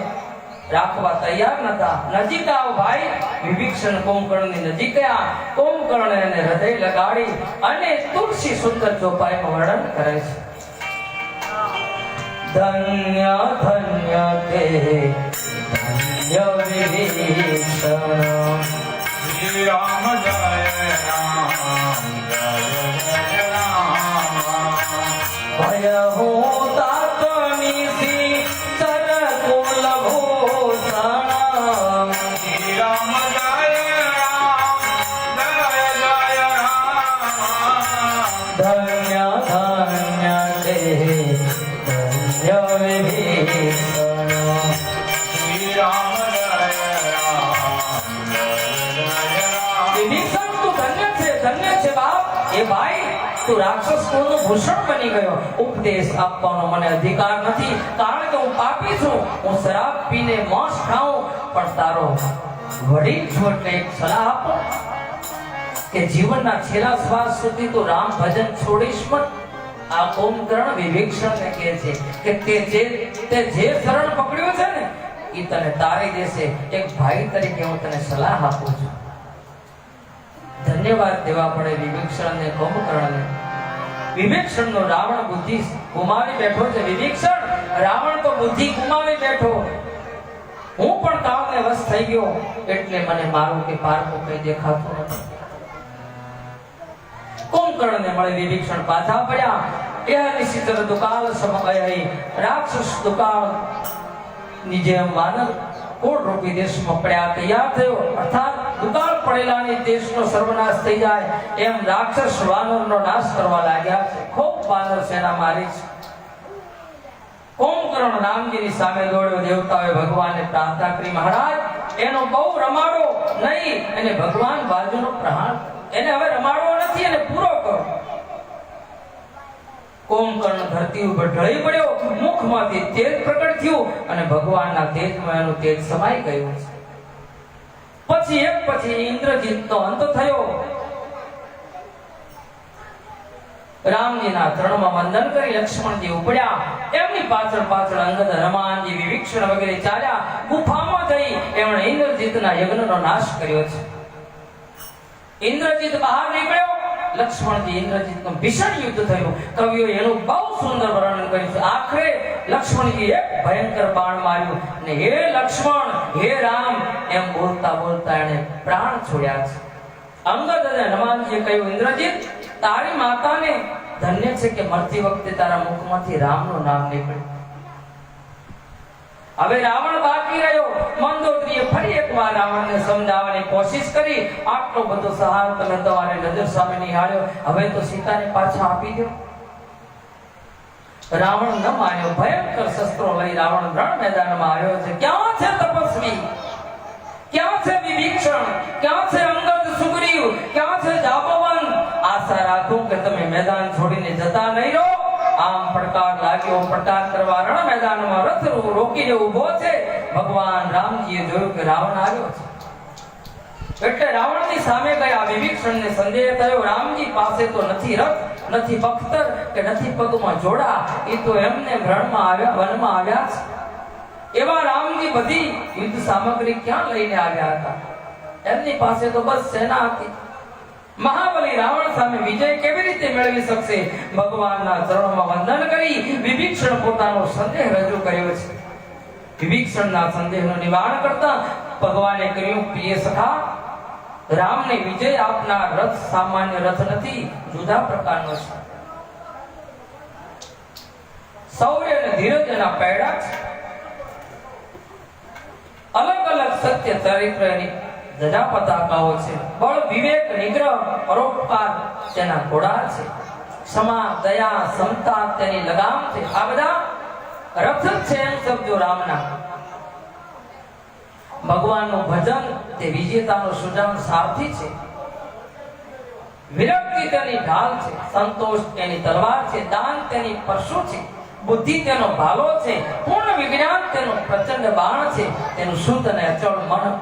રાખવા તૈયાર નતા. નજીક આવ ભાઈ. વિભીષણ કુંભકર્ણની નજીક ગયા. કુંભકર્ણ એને હૃદય લગાડી અને તુલસી સુંદર ચોપાઈમાં વર્ણન કરે છે. ધન્ય ધન્ય તે ધન્ય વિભીષણ. શ્રી રામ જય રામ, જય જય રામ. ભય હું તાતની સી ચરકુલ ભૂષણ. શ્રી રામ જય રામ, જય જય રામ. ધન્ય ધન્ય તે ધન્ય વિભીષણ. શ્રી રામ જય રામ, જય જય રામ. વિભીષણ તું ધન્ય છે બાપ. એ ભાઈ તું રાક્ષસ કુળનો ભૂષણ બની ગયો. ઉપદેશ આપવાનો મને અધિકાર નથી, કારણ કે હું પાપી છું. હું શરાબ પીને માંસ ખાઉં, પણ તારો વડીલ છું એટલે એક સલાહ આપો કે જીવનના છેલ્લા શ્વાસ સુધી તું રામ ભજન છોડીશ મત. આ કુંભકર્ણ વિભીષણને કહે છે કે તે જે શરણ પકડ્યું છે ને એ તને તારી દેશે. એક ભાઈ તરીકે હું તને સલાહ આપું છું. ધન્યવાદ દેવા પડે વિભીષણને, કુંભકર્ણને. વિભીષણનો રાવણ બુદ્ધિ ગુમાવી બેઠો છે. વિભીષણ, રાવણ તો બુદ્ધિ ગુમાવી બેઠો. હું પણ કામને વશ થઈ ગયો, એટલે મને મારું કે પારકું કઈ દેખાતું નથી. કુંભકર્ણને મળે વિભીષણ પાછા પડ્યા. એ નિશ્ચિત દુકાળ સમય રાક્ષસ દુકાળ ની જેમ વાનર કોટ રૂપી દેશમાં પડ્યા તૈયાર થયો. અર્થાત દુકાળ પડેલાની દેશનો સર્વનાશ થઈ જાય એમ રાક્ષસ વાનરનો નાશ કરવા લાગ્યા છે. ખૂબ વાનર સેના મારી છે. કુંભકર્ણ રામજીની સામે દોડ્યો. દેવતાઓએ ભગવાનને પ્રાર્થના કરી, મહારાજ એનો બહુ રમાડો નહીં, એને ભગવાન બાજુનો પ્રહાર, એને હવે રમાડવો નથી, એને પૂરો કરો. કુંભકર્ણ ધરતી ઉપર ઢળી પડ્યો. મુખમાંથી તેજ પ્રકટ થયું અને ભગવાનના તેજમાં એનું તેજ સમાઈ ગયું છે. પછી એક પછી ઇન્દ્રજીતનો અંત થયો. રામજીના ચરણમાં વંદન કરી લક્ષ્મણજી ઉપડ્યા. એમની પાછળ પાછળ અંગદ, હનુમાનજી, વિભીષણ વગેરે ચાલ્યા. ગુફામાં જઈ એમણે ઇન્દ્રજીતના યજ્ઞનો નાશ કર્યો છે. ઇન્દ્રજીત બહાર નીકળ્યો. લક્ષ્મણજી ઇન્દ્રજીતનું ભીષણ યુદ્ધ થયું. કવિઓ એનું બહુ સુંદર વર્ણન કર્યું છે. આખરે લક્ષ્મણજી એક ભયંકર બાણ માર્યું અને હે લક્ષ્મણ, હે રામ એમ બોલતા બોલતા એને પ્રાણ છોડ્યા છે. અંગદ અને હનુમાનજીએ કહ્યું, ઇન્દ્રજીત, તારી માતાને ધન્ય છે કે મરતી વખતે તારા મુખમાંથી રામનું નામ નીકળ્યું. હવે રાવણ બાકી રહ્યો. મંદોદરીએ ફરી એકવાર રાવણને સમજાવવાની કોશિશ કરી. આટલો બધો સહાર તમે તમારી નજર સામે નિહાળ્યો, હવે તો સીતાને પાછા આપી દો. રાવણ ન માન્યો. ભયંકર શસ્ત્રો લઈ રાવણ રણ મેદાનમાં આવ્યો છે. ક્યાં છે તપસ્વી? ક્યાં છે વિભીષણ? ક્યાં છે અંગદ, સુગ્રીવ? ક્યાં છે જાંબવંત? આશા રાખું કે તમે મેદાન છોડીને જતા નહીં રહો. આમ પડકાર લાગ્યો. પડકાર કરવા રણ મેદાનમાં રથ રોકીને ઊભો છે. ભગવાન રામજીએ જોયું કે રાવણ આવ્યો છે, એટલે રાવણની સામે ગયા. વિભીષણને સંદેહ થયો, રામજી પાસે તો નથી રથ, નથી બખ્તર કે નથી પગમાં જોડા, એ તો એમને રણમાં આવ્યા, વનમાં આવ્યા છે. એવા રામજી બધી યુદ્ધ સામગ્રી ક્યાં લઈને આવ્યા હતા? એમની પાસે તો બસ સેના હતી. મહાબલી રાવણ સામે વિજય કેવી રીતે મેળવી શકશે? ભગવાનના ચરણોમાં વંદન કરી વિભીષણ પોતાનો સંદેહ રજૂ કર્યો છે. વિભીષણના સંદેહનું નિવારણ કરતા ભગવાને કહ્યું, પ્રિય સખા, રામને વિજય આપનાર રથ સામાન્ય રથ નથી, જુદા પ્રકારનો છે. શૌર્ય અને ધીરજ એના પૈડા છે. અલગ અલગ સત્ય ચરિત્રની ધજા પતાકાઓ છે. બળ, વિવેક, નિગ્રહ, પરોપકાર તેના ઘોડા છે. ક્ષમા, દયા, સમતા તેની લગામ છે. આ બધા રથ છે એમ સમજો રામના. ભગવાનનું ભજન તે વિજેતાનો સુજાન સારથી છે. વિરક્તિ તેની ઢાલ છે. સંતોષ તેની તલવાર છે. દાન તેની પરશુ છે. બુદ્ધિ તેનો ભાલો છે. પૂર્ણ વિજ્ઞાન તેનું પ્રચંડ બાણ છે. તેનું શુદ્ધ અને અચળ મન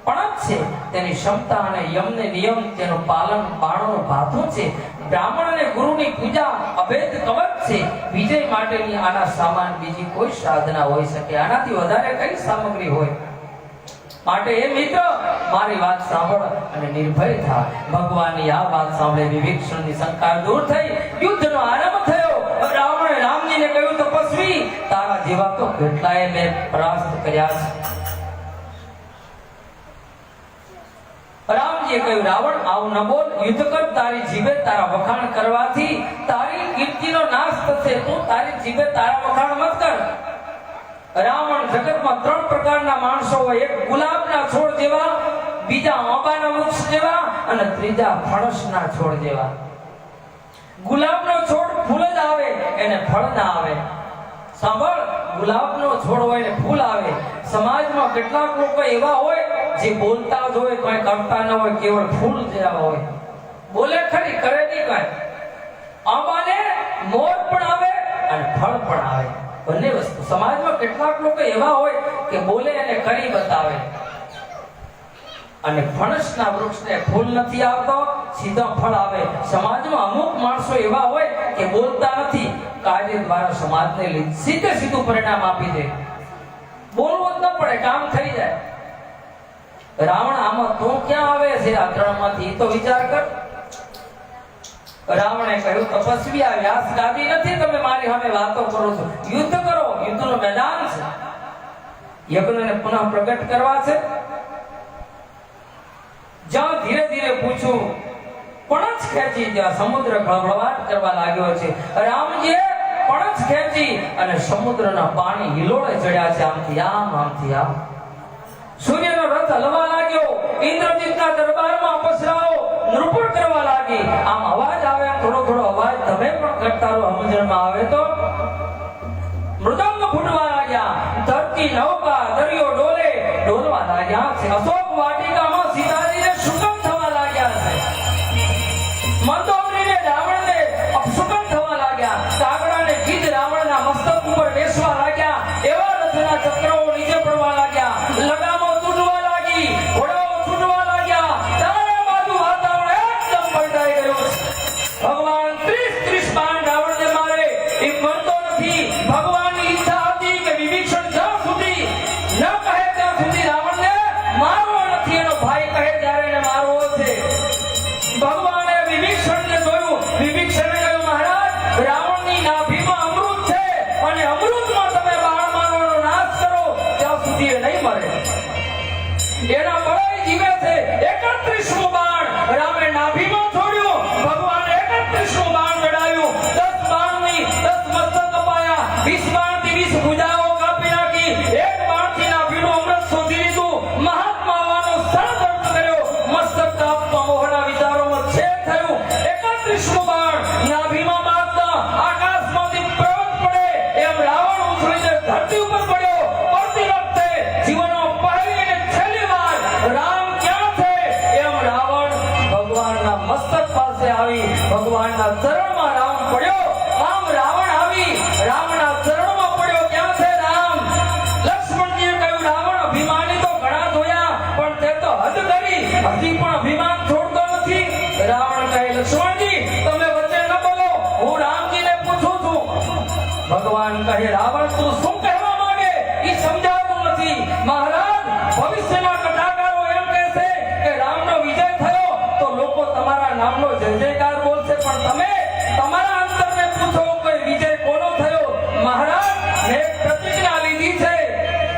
પણ છે. તેની ક્ષમતા અને યમને નિયમ તેનું પાલન બાણનું ભાથું છે. બ્રાહ્મણ અને ગુરુની પૂજા અભેદ કવચ છે. વિજય માટેની આના સામાન બીજી કોઈ સાધના હોઈ શકે? આનાથી વધારે કઈ સામગ્રી હોય? માટે એ મિત્ર, મારી વાત સાંભળ અને નિર્ભય થા. ભગવાનની આ વાત સાંભળે વિભીષણની શંકા દૂર થઈ. યુદ્ધનો આરંભ થયો. રાવણે રામજીને કહ્યું, તપસ્વી, તારા જેવા તો કેટલાય મેં પરાસ્ત કર્યા છે. રામજીએ કહ્યું, રાવણ આવું ન બોલ, યુદ્ધ કર. તારી જીભે તારા વખાણ કરવાથી તારી કીર્તિનો નાશ થશે. તું તારી જીભે તારા વખાણ મત કર. રાવણ, જગતમાં ત્રણ પ્રકારના માણસો હોય. એક ગુલાબના છોડ જેવા, બીજા આંબાના વૃક્ષ જેવા અને ત્રીજા ફણસના છોડ જેવા. ગુલાબનો છોડ ફૂલ જ આવે, એને ફળ ના આવે. સાંભળ, ગુલાબનો છોડ હોય ને ફૂલ આવે. સમાજમાં કેટલાક લોકો એવા હોય જે બોલતા જ હોય, કોઈ કરતા ન હોય, કેવળ ફૂલ જેવા હોય. બોલે ખરી, કરે નહીં કઈ. આંબાને મોર પણ આવે અને ફળ પણ આવે, બંને વસ્તુ. સમાજમાં કેટલાક લોકો એવા હોય કે બોલે અને કરી બતાવે, અને ફણસના વૃક્ષને ફૂલ નથી આવતો, સીધા ફળ આવે. સમાજમાં અમુક માણસો એવા હોય કે બોલતા નથી, કાર્ય દ્વારા સમાજને સીધે સીધું પરિણામ આપી દે. બોલવું જ ન પડે, કામ થઈ જાય. રાવણ આમાં તો ક્યાં આવે છે આ ત્રણમાંથી? તો વિચાર કર. રાવણે કહ્યું, તપસ્વી આ વ્યાસ ગાદી નથી, તમે મારી સામે વાતો કરો છો. યુદ્ધ કરો, યુદ્ધનું મેદાન છે, યજ્ઞને પુનઃ પ્રગટ કરવા છે. જ્યાં ધીરે ધીરે પૂછું, પણછ ખેંચી, ત્યાં સમુદ્ર ખળભળાટ કરવા લાગ્યો છે. રામજીએ પણછ ખેંચી અને સમુદ્રના પાણી હિલોળે ચડ્યા છે, આમથી આમ, આમથી આમ. સૂર્યનો રથ હલવા લાગ્યો, ઇન્દ્રજીતના દરબારમાં અપસરાઓ નૃપણ કરવા લાગી. આમ અવાજ આવે, થોડો થોડો અવાજ તમે પણ કરતા રહો, સમજણમાં આવે તો. મૃદંગ ફૂટવા લાગ્યા, ધરતી નૌકા દરિયો ડોલે ડોલવા લાગ્યા છે. અશોક વાટિકામાં સીતાજીને સુગમ થવા લાગ્યા છે. મંદોદરીને રાવણને અપશુકન થવા લાગ્યા. કાગડાને ગીધ રાવણના મસ્તક ઉપર બેસવા લાગ્યા. એવા રથના ચક્રો નીચે પડવા લાગ્યા. લગામો તૂટવા લાગી, ઘોડાઓ છૂટવા લાગ્યા. ચારે બાજુ વાતાવરણ એકદમ પલટાઈ ગયું. ભગવાન 30 બાણ રાવણને મારે એ મરતો નથી. ભગવાનની ઈચ્છા હતી કે વિભીષણ જ્યાં સુધી ન કહે ત્યાં સુધી રાવણને મારવો નથી. એનો ભાઈ કહે ત્યારે એને મારવો છે. ભગવાને વિભીષણને જોયું. વિભીષણે કહ્યું, મહારાજ, રાવણની નાભીમાં અમૃત છે અને અમૃતમાં તમે બાણ મારવાનો નાશ કરો ત્યાં સુધી એ નહીં મરે. એના બળે જીવે છે. 31મું બાણ રામે નાભીમાં છોડ્યું. ભગવાને 31મું બાણ ચડાવ્યું. 10 બાણની 10 મસ્તક કપાયા. 20 બાણથી 20 ભુજાઓ કાપી નાખી. એક બાણથી નાભીનું અમૃત શોધી લીધું. મહાત્મા આવવાનો સંકલ્પ કર્યો. મસ્તક કાપવા મોહના વિચારોમાં છેદ થયું. 31મું બાણ નાભીમાં મારતા આકાશમાંથી પર્વત પડે એમ રાવણ ઉછળીને ધરતી ઉપર પડ્યો. પડતી વખતે જીવનમાં પહેલી અને છેલ્લી વાર રામ ક્યાં છે એમ રાવણ ભગવાનના મસ્તક પાસે આવી ભગવાનના ચરણમાં રામ પડ્યો. આમ રાવણ આવી રામના ચરણમાં પડ્યો. ક્યાં છે રામ? લક્ષ્મણજીએ કહ્યું, રાવણ અભિમાની તો ઘણા જોયા, પણ તે તો હદ કરી, હજી પણ અભિમાન છોડતો નથી. રાવણ કહે, લક્ષ્મણજી તમે વચ્ચે ન બોલો, હું રામજીને પૂછું છું. ભગવાન કહે, રાવણ તું શું કહેવા માંગે એ સમજાતું નથી. મહારાજ, ભવિષ્યમાં કથાકારો એમ કહેશે કે રામનો વિજય થયો તો લોકો તમારા નામનો જય જયકાર બોલશે, પણ તમે તમારા અંતરને પૂછો કે વિજય કોનો થયો. મહારાજ, મેં પ્રતિજ્ઞા લીધી છે.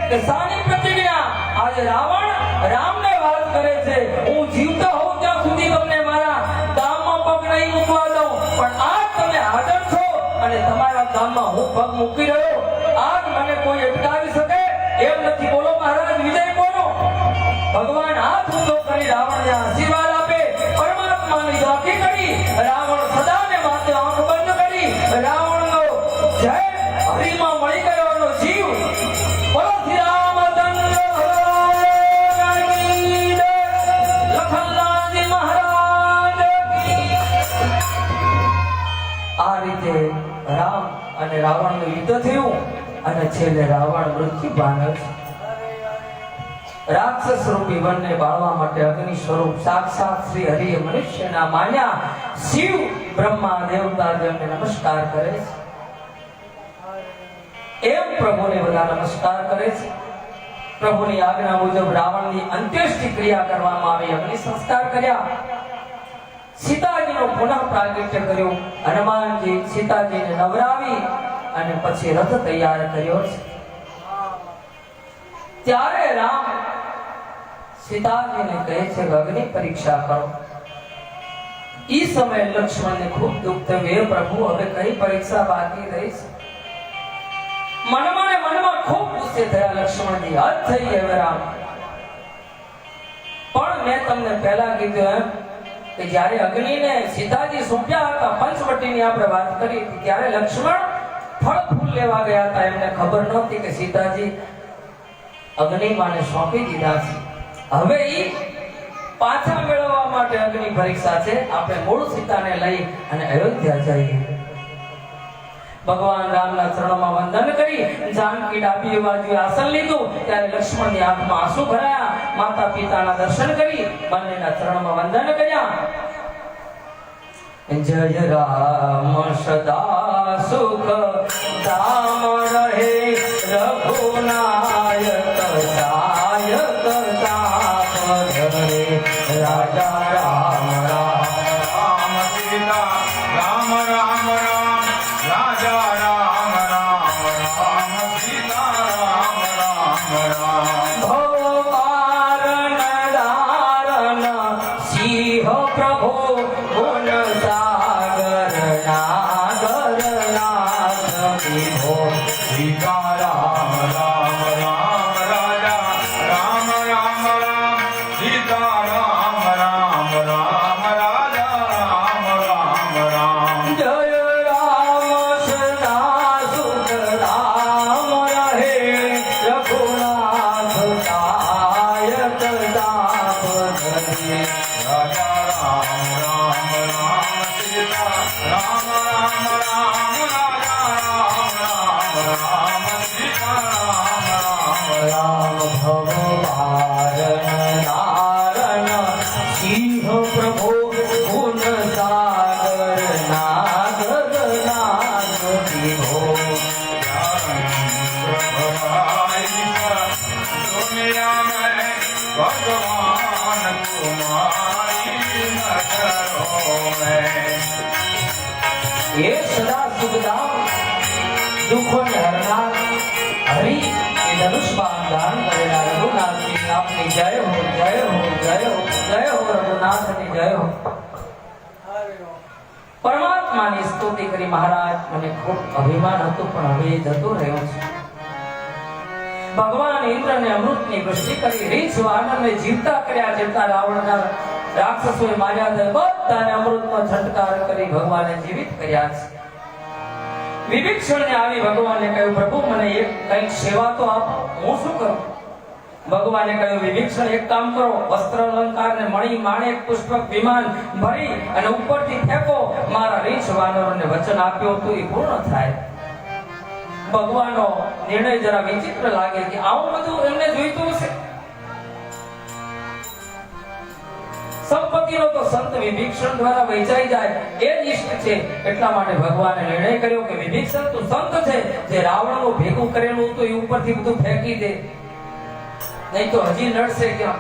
કે સાની પ્રતિજ્ઞા? આજે રાવણ રામને વાત કરે છે, હું જીવતો હોઉં ત્યાં સુધી તમને મારા ગામમાં પગ નહીં મૂકવા દઉં, પણ આજ તમે હાજર છો અને તમારા ગામમાં હું પગ મૂકી રહ્યો. આજ મને કોઈ અટકાવી શકે એમ નથી. બોલો મહારાજ, વિજય કોનો? ભગવાન હાથ ઊંચો કરી રાવણને આશીર્વાદ આપે. પરમાત્માની ઝાંખી કરી રાવણ સદાને માટે આંખ બંધ કરી રાવણનો જય હરિમાં મળી ગયો એનો જીવ. બોલો શ્રી રામચંદ્ર ભગવાન કી જય. લખનલાલજી મહારાજ કી. આ રીતે રામ અને રાવણનું યુદ્ધ થયું અને છેલ્લે રાવણ મૃત્યુ પામ્યો છે. રાક્ષસ રૂપી વનને બાળવા માટે અગ્નિ સ્વરૂપ સાક્ષાત શ્રી હરિએ મનુષ્યના માન્યા. શિવ બ્રહ્મા દેવતા જેમને નમસ્કાર કરે છે એમ પ્રભુને બધા નમસ્કાર કરે છે. પ્રભુની આજ્ઞા મુજબ રાવણની અંત્યેષ્ટિ ક્રિયા કરવામાં આવી. અગ્નિ સંસ્કાર કર્યા. સીતાજીનો પુનઃ પ્રાગટ્ય કર્યું. હનુમાનજી સીતાજીને નવરાવી અને પછી રથ તૈયાર કર્યો છે. ત્યારે રામ સીતાજીને કહે છે કે અગ્નિ પરીક્ષા કરો. ઈ સમયે લક્ષ્મણને ખૂબ દુઃખ થયું. હે પ્રભુ, હવે કઈ પરીક્ષા બાકી રહી છે? મનમાં ખૂબ ગુસ્સે થયા લક્ષ્મણજી. હદ થઈ હવે રામ. પણ મેં તમને પહેલા કીધું એમ કે જ્યારે અગ્નિને સીતાજી સોંપ્યા હતા, પંચવટીની આપણે વાત કરી હતી, ત્યારે લક્ષ્મણ ફળ ફૂલ લેવા ગયા હતા. એમને ખબર નહોતી કે સીતાજી અગ્નિમાને સોંપી દીધા છે. હવે ઈ પાછા મેળવવા માટે માટે અગ્નિ પરીક્ષા છે. આપણે મૂળ સીતાને લઈ અને અયોધ્યા જઈએ. ભગવાન રામના ચરણોમાં વંદન કરી જાનકી ડાબી બાજુએ આસન લીધું ત્યારે લક્ષ્મણની આંખમાં આંસુ ભરાયા. માતા પિતાના દર્શન કરી બંનેના ચરણોમાં વંદન કર્યા. જય રામ સદા સુખ ધામ રહે રઘુનાયક સાયક તાપ ધરે રાજા રામ રામ રામ સીતા રામ રામ રામ રાજા રામ રામ રામ સીતા રામ રામ રામ ભવકારણ દારણ સિંહ પ્રભુ ગુણ સાગર નાગર નાથ વિભો સીતા રામ રામ રામ રાજા રામ રામ રામ સીતા રામ રામ રામ રાજા રામ રામ રામ જય રામ સદા સુખ રામ રહે રઘુનાથ સાયક તાપ ધરે રાજા રામ રામ રામ સીતા રામ રામ રામ રાજા રામ રામ રામ સીતા રામ રામ રામ ભવવારણ નારણ સિંહ પ્રભુ ગુણ સાગર નાગર નાથ વિભો दुनिया में भगवान तुम्हारी नजरों में એ સદા સુખદામ દુઃખોને હરનાર હરિ એ ધનુષ બાણ ધારણ કરેલા રઘુનાથની આપની જય હો જય હો જય હો જય હો રઘુનાથની જય હો. પરમાત્માની સ્તુતિ કરી મહારાજ મને ખૂબ અભિમાન હતું પણ હવે એ જતો રહ્યો છે. ભગવાન ઇન્દ્રને અમૃતની વૃષ્ટિ કરી રીછ વાનરને જીવતા કર્યા જેતા રાવણના રાક્ષસોએ માર્યા છે બધાને અમૃતનો છંટકાર કરી ભગવાને જીવિત કર્યા છે. વિભીષણને આવી ભગવાને કહ્યું પ્રભુ મને એક કંઈક સેવા તો આપ હું શું કરું. ભગવાને કહ્યું વિભીષણ એક કામ કરો વસ્ત્ર અલંકાર ને મણી માણેક પુષ્પક વિમાન ભરી અને ઉપરથી ફેંકો મારા રીછ વાનરોને વચન આપ્યું હતું એ પૂર્ણ થાય. ભગવાનનો નિર્ણય જરા વિચિત્ર લાગે કે આવું બધું એમને જોઈતું હશે. સંપત્તિનો તો સંત વિભીષણ દ્વારા વહેંચાઈ જાય એ જ ઈષ્ટ છે. એટલા માટે ભગવાને નિર્ણય કર્યો કે વિભીષણ તું સંત છે જે રાવણનું ભેગું કરેલું હતું એ ઉપરથી બધું ફેંકી દે નહીં તો હજી નડશે ક્યાં.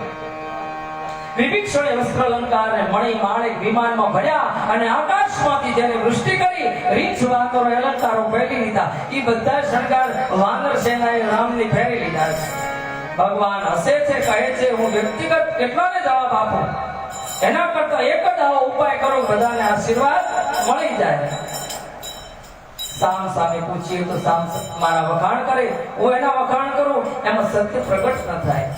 વિભીષણે વસ્ત્ર અલંકાર ને મણી માણેક વિમાનમાં ભર્યા અને આકાશમાંથી જેને વૃષ્ટિ કરી રીછ વાનરો અલંકારો પહેરી લીધા. એ બધા શણગાર વાનર સેનાએ રામની પહેરી લીધા છે. ભગવાન હસે છે કહે છે હું વ્યક્તિગત કેટલાને જવાબ આપું એના કરતા એક જ આવો ઉપાય કરો બધાને આશીર્વાદ મળી જાય. સામ સામે પૂછીએ તો સામ મારા વખાણ કરે હું એના વખાણ કરું એમાં સત્ય પ્રગટ ન થાય.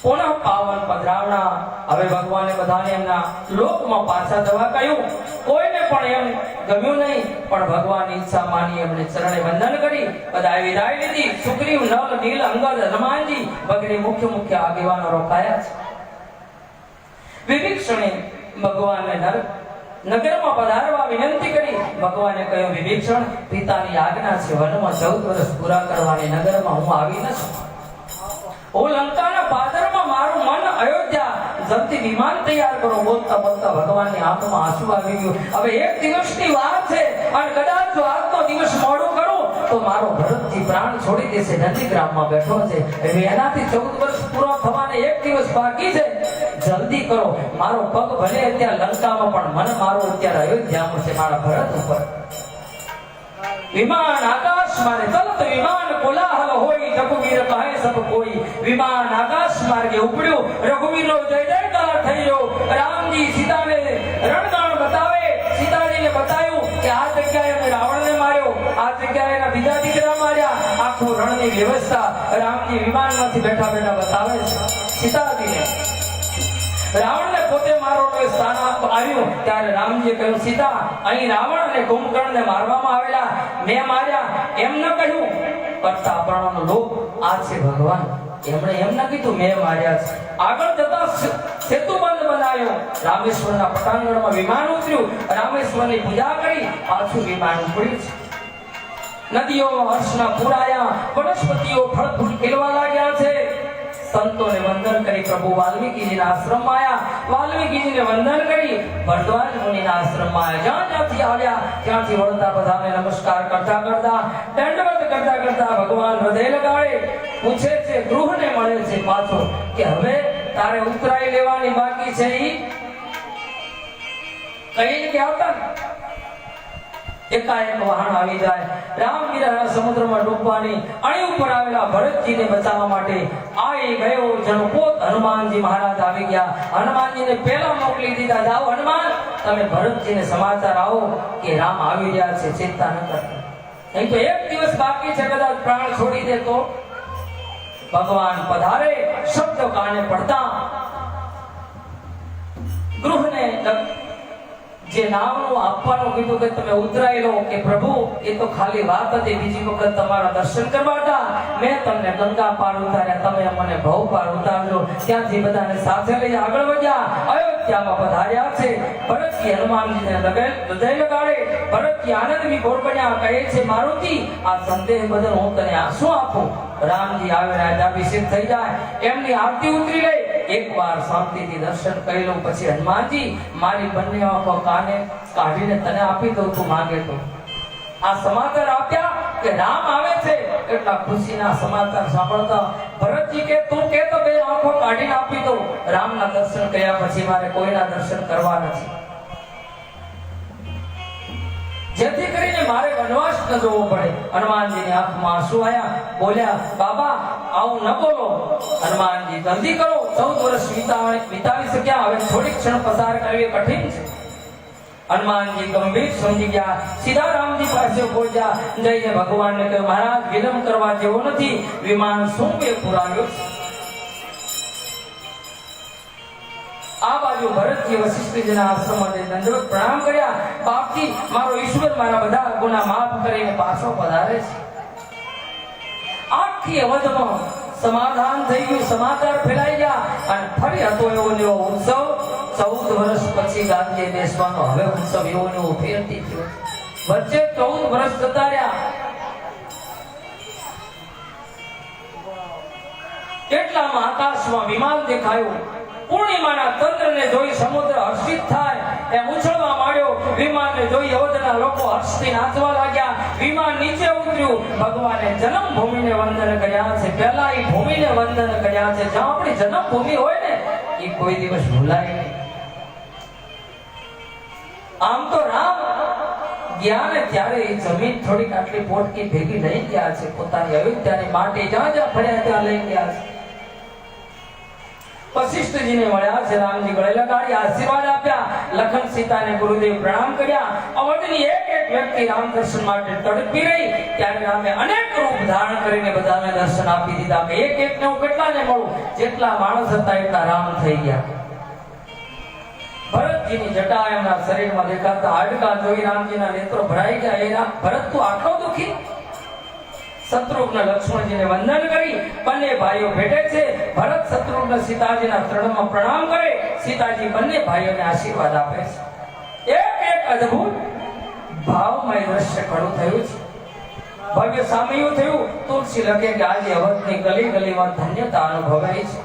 પુનઃ પાવન પધરાવણા. હવે ભગવાને બધાને એમના લોકમાં પાછા જવા કહ્યું. કોઈને પણ એમ ગમ્યું નહીં પણ ભગવાનની ઈચ્છા માની એમણે ચરણે વંદન કરી બધાએ વિદાય લીધી. સુગ્રીવ નલ નીલ અંગદ હનુમાનજી વગેરે મુખ્ય મુખ્ય આગેવાનો રોકાયા છે. વિભીષણે ભગવાનને નગરમાં પધારવા વિનંતી કરી. ભગવાને કહ્યું વિભીષણ પિતાની આજ્ઞા છે વનમાં 14 વર્ષ પૂરા કરવાની નગરમાં હું આવી નથી. હું લંકાના પાદરમાં મારું મન અયોધ્યા જલ્દી વિમાન તૈયાર કરો. બોલતા બોલતા ભગવાનની આંખમાં આંસુ આવી ગયું. હવે એક દિવસની વાત છે અને કદાચ જો આજનો દિવસ મોડું કરું તો મારો ભરતજી પ્રાણ છોડી દેશે. નંદીગ્રામમાં બેઠો છે હવે એનાથી 14 વર્ષ પૂરા થવાને એક દિવસ બાકી છે. જલ્દી કરો. મારો પગ ભલે અત્યારે લંકામાં પણ મન મારું અત્યારે અયોધ્યામાં છે મારા ભરત ઉપર. વિમાન આકાશ મારે ચલત વિમાન કોલાહલ હોય રઘુવીર કહે સબ કોઈ. વિમાન આકાશ માર્ગે ઉપડ્યું રઘુવીરનો જય જયકાર થઈ ગયો. રામજી સીતાને રણગાણ બતાવે. સીતાજીને બતાવ્યું કે આ જગ્યાએ મેં રાવણને માર્યો આ જગ્યાએ એના બીજા દીકરા માર્યા. આખું રણની વ્યવસ્થા રામજી વિમાનમાંથી બેઠા બેઠા બતાવે છે સીતાજીને. રાવણને પોતે મારવાનું સ્થાન આવ્યું ત્યારે રામજીએ કહ્યું સીતા અહીં રાવણ અને કુંભકર્ણને મારવામાં આવેલા મેં માર્યા એમ ન કહ્યું. કરતા આપણનો લોક આ છે ભગવાન. એમણે એમ ન કીધું મેં માર્યા છે. આગળ જતા સેતુ બંધ રામેશ્વરના પટાંગણમાં વિમાન ઉતર્યું, રામેશ્વરની પૂજા કરી પાછું વિમાન ઉપડ્યું છે. નદીઓ હર્ષના પુરાયા, વનસ્પતિઓ ફળ ફૂલ ખીલવા લાગ્યા છે. સંતોને વંદન કરી પ્રભુ વાલ્મીકીજીના આશ્રમમાં આવ્યા. વાલ્મીકીજીને વંદન કરી ભરદ્વાજ મુનિના આશ્રમમાં આવ્યા. જ્યાંથી આવ્યા ત્યાંથી વળતા બધાને નમસ્કાર કરતા કરતા, દંડવત કરતા કરતા ભગવાન હૃદય લગાડે, પૂછે છે, ગૃહને મળે છે પાછો કે હવે તારે ઉતરાઈ લેવાની બાકી છે. ઈ કઈ કે આવતા એકાએક વાહન આવી જાય. રામગીરાના સમુદ્રમાં ડૂબવાની અણી ઉપર આવેલા ભરતજીને બચાવવા માટે આવી ગયો જનપોત હનુમાનજી મહારાજ આવી ગયા. હનુમાનજીને પહેલા મોકલી દીધા, જાઓ હનુમાન, તમે ભરતજીને સમાચાર આવો કે રામ આવી રહ્યા છે, ચિંતા ન કરતા. નહીં તો એક દિવસ બાકી છે, કદાચ પ્રાણ છોડી દે તો. ભગવાન પધારે, શબ્દ કાને પડતા ગૃહને જે નામનું આપવાનું કીધું કે તમે ઉતરાઈ લો કે પ્રભુ એ તો ખાલી વાત હતી, બીજી વખત તમારા દર્શન કરવા હતા. મેં તમને ગંગા પાર ઉતાર્યા, તમે મને ભવ પાર ઉતારજો. ત્યાંથી બધાને સાથે લઈ આગળ વધ્યા. અયોધ્યામાં પધાર્યા છે. ભરતજી હનુમાનજીને હૃદય લગાડે. ભરતજી આનંદ વિભોર બન્યા, કહે છે, મારુતિ, આ સંદેહ બદલ હું તને શું આપું? રામજી આવે, રાજ્યાભિષેક થઈ જાય, એમની આરતી ઉતરી લે. એકવાર શાંતિથી દર્શન કરી લઉં, પછી હનુમાનજી મારી બંને આંખો કાને કાઢીને તને આપી દઉં, તું માંગે તો. આ સમાચાર આપ્યા કે રામ આવે છે. એટલા ખુશીના સમાચાર સાંભળતા ભરતજી કે તું કે તો બે આંખો કાઢીને આપી દઉં. રામના દર્શન કર્યા પછી મારે કોઈના દર્શન કરવા નથી, જેથી કરીને મારે વનવાસ ન જવો પડે. હનુમાનજીની આંખમાં આંસુ આવ્યા. બોલ્યા, બાબા આવું ન બોલો. હનુમાનજી, જલ્દી કરો, 14 વર્ષ વિતાવી શક્યા, હવે થોડી ક્ષણ પસાર કરવી કઠિન છે. હનુમાનજી ગંભીર સમજી ગયા. સીધા રામજી પાસે પહોંચ્યા. જઈને ભગવાનને કહ્યું, મહારાજ વિલંબ કરવા જેવો નથી, વિમાન શું પુરાવ્યો છે. આ બાજુ ભરતજી વશિષ્ઠજીના આશ્રમમાં દંડવત પ્રણામ કર્યા. બાપજી, મારો ઈશ્વર મારા બધા ગુના માફ કરીને પાછો પધારે છે. આખી અવધમાં સમાધાન થઈ ગયું, સમાચાર ફેલાઈ ગયા અને ફરી હતો એવો એવો ઉત્સવ. 14 વર્ષ પછી ગાંધીએ બેસવાનો હવે ઉત્સવ એવો એવો ફેરતી થયો. વચ્ચે 14 વર્ષ જતા રહ્યા. કેટલામાં આકાશમાં વિમાન દેખાયું. પૂર્ણિમાના ચંદ્રને જોઈ સમુદ્ર હર્ષિત થાય એમ ઉછળવા માંડ્યો. વિમાનને જોઈ અવધના લોકો હર્ષથી નાચવા લાગ્યા. વિમાન નીચે ઉતર્યું. ભગવાને જન્મભૂમિને વંદન કર્યા છે. પહેલા એ ભૂમિને વંદન કર્યા છે. જ્યાં આપણી જન્મભૂમિ હોય ને એ કોઈ દિવસ ભૂલાય નહીં. આમ તો રામ ગયા ને ત્યારે એ જમીન થોડીક આટલી પોટકી ભેગી લઈ ગયા છે. પોતાની અયોધ્યાની માટી જ્યાં જ્યાં ફર્યા ત્યાં લઈ ગયા છે. વશિષ્ઠજીને મળ્યા છે. રામજી ગળે લગાડી આશીર્વાદ આપ્યા. લખન સીતાને ગુરુદેવ પ્રણામ કર્યા. અવધની એક એક વ્યક્તિ રામ દર્શન માટે તડપી રહી. ત્યારે રામે અનેક રૂપ ધારણ કરીને બધાને દર્શન આપી દીધા. કે એક એકને હું કેટલાને મળું, જેટલા માણસ હતા એટલા રામ થઈ ગયા. ભરતજીની જટા એમના શરીરમાં દેખાતા હાડકા જોઈ રામજીના નેત્રો ભરાઈ ગયા. એ ભરત તું આટલો દુખી? શત્રુઘ્ન લક્ષ્મણજીને વંદન કરી બંને ભાઈઓ ભેટે છે. ભરત શત્રુઘ્ન સીતાજીના ચરણમાં પ્રણામ કરે. સીતાજી બંને ભાઈઓને આશીર્વાદ આપે છે. એક એક અદ્ભુત ભાવમય દ્રશ્ય ખડું થયું છે. ભવ્ય સામયું થયું. તુલસી લખે કે આજે અવધની ગલી ગલીમાં ધન્યતા અનુભવાય છે.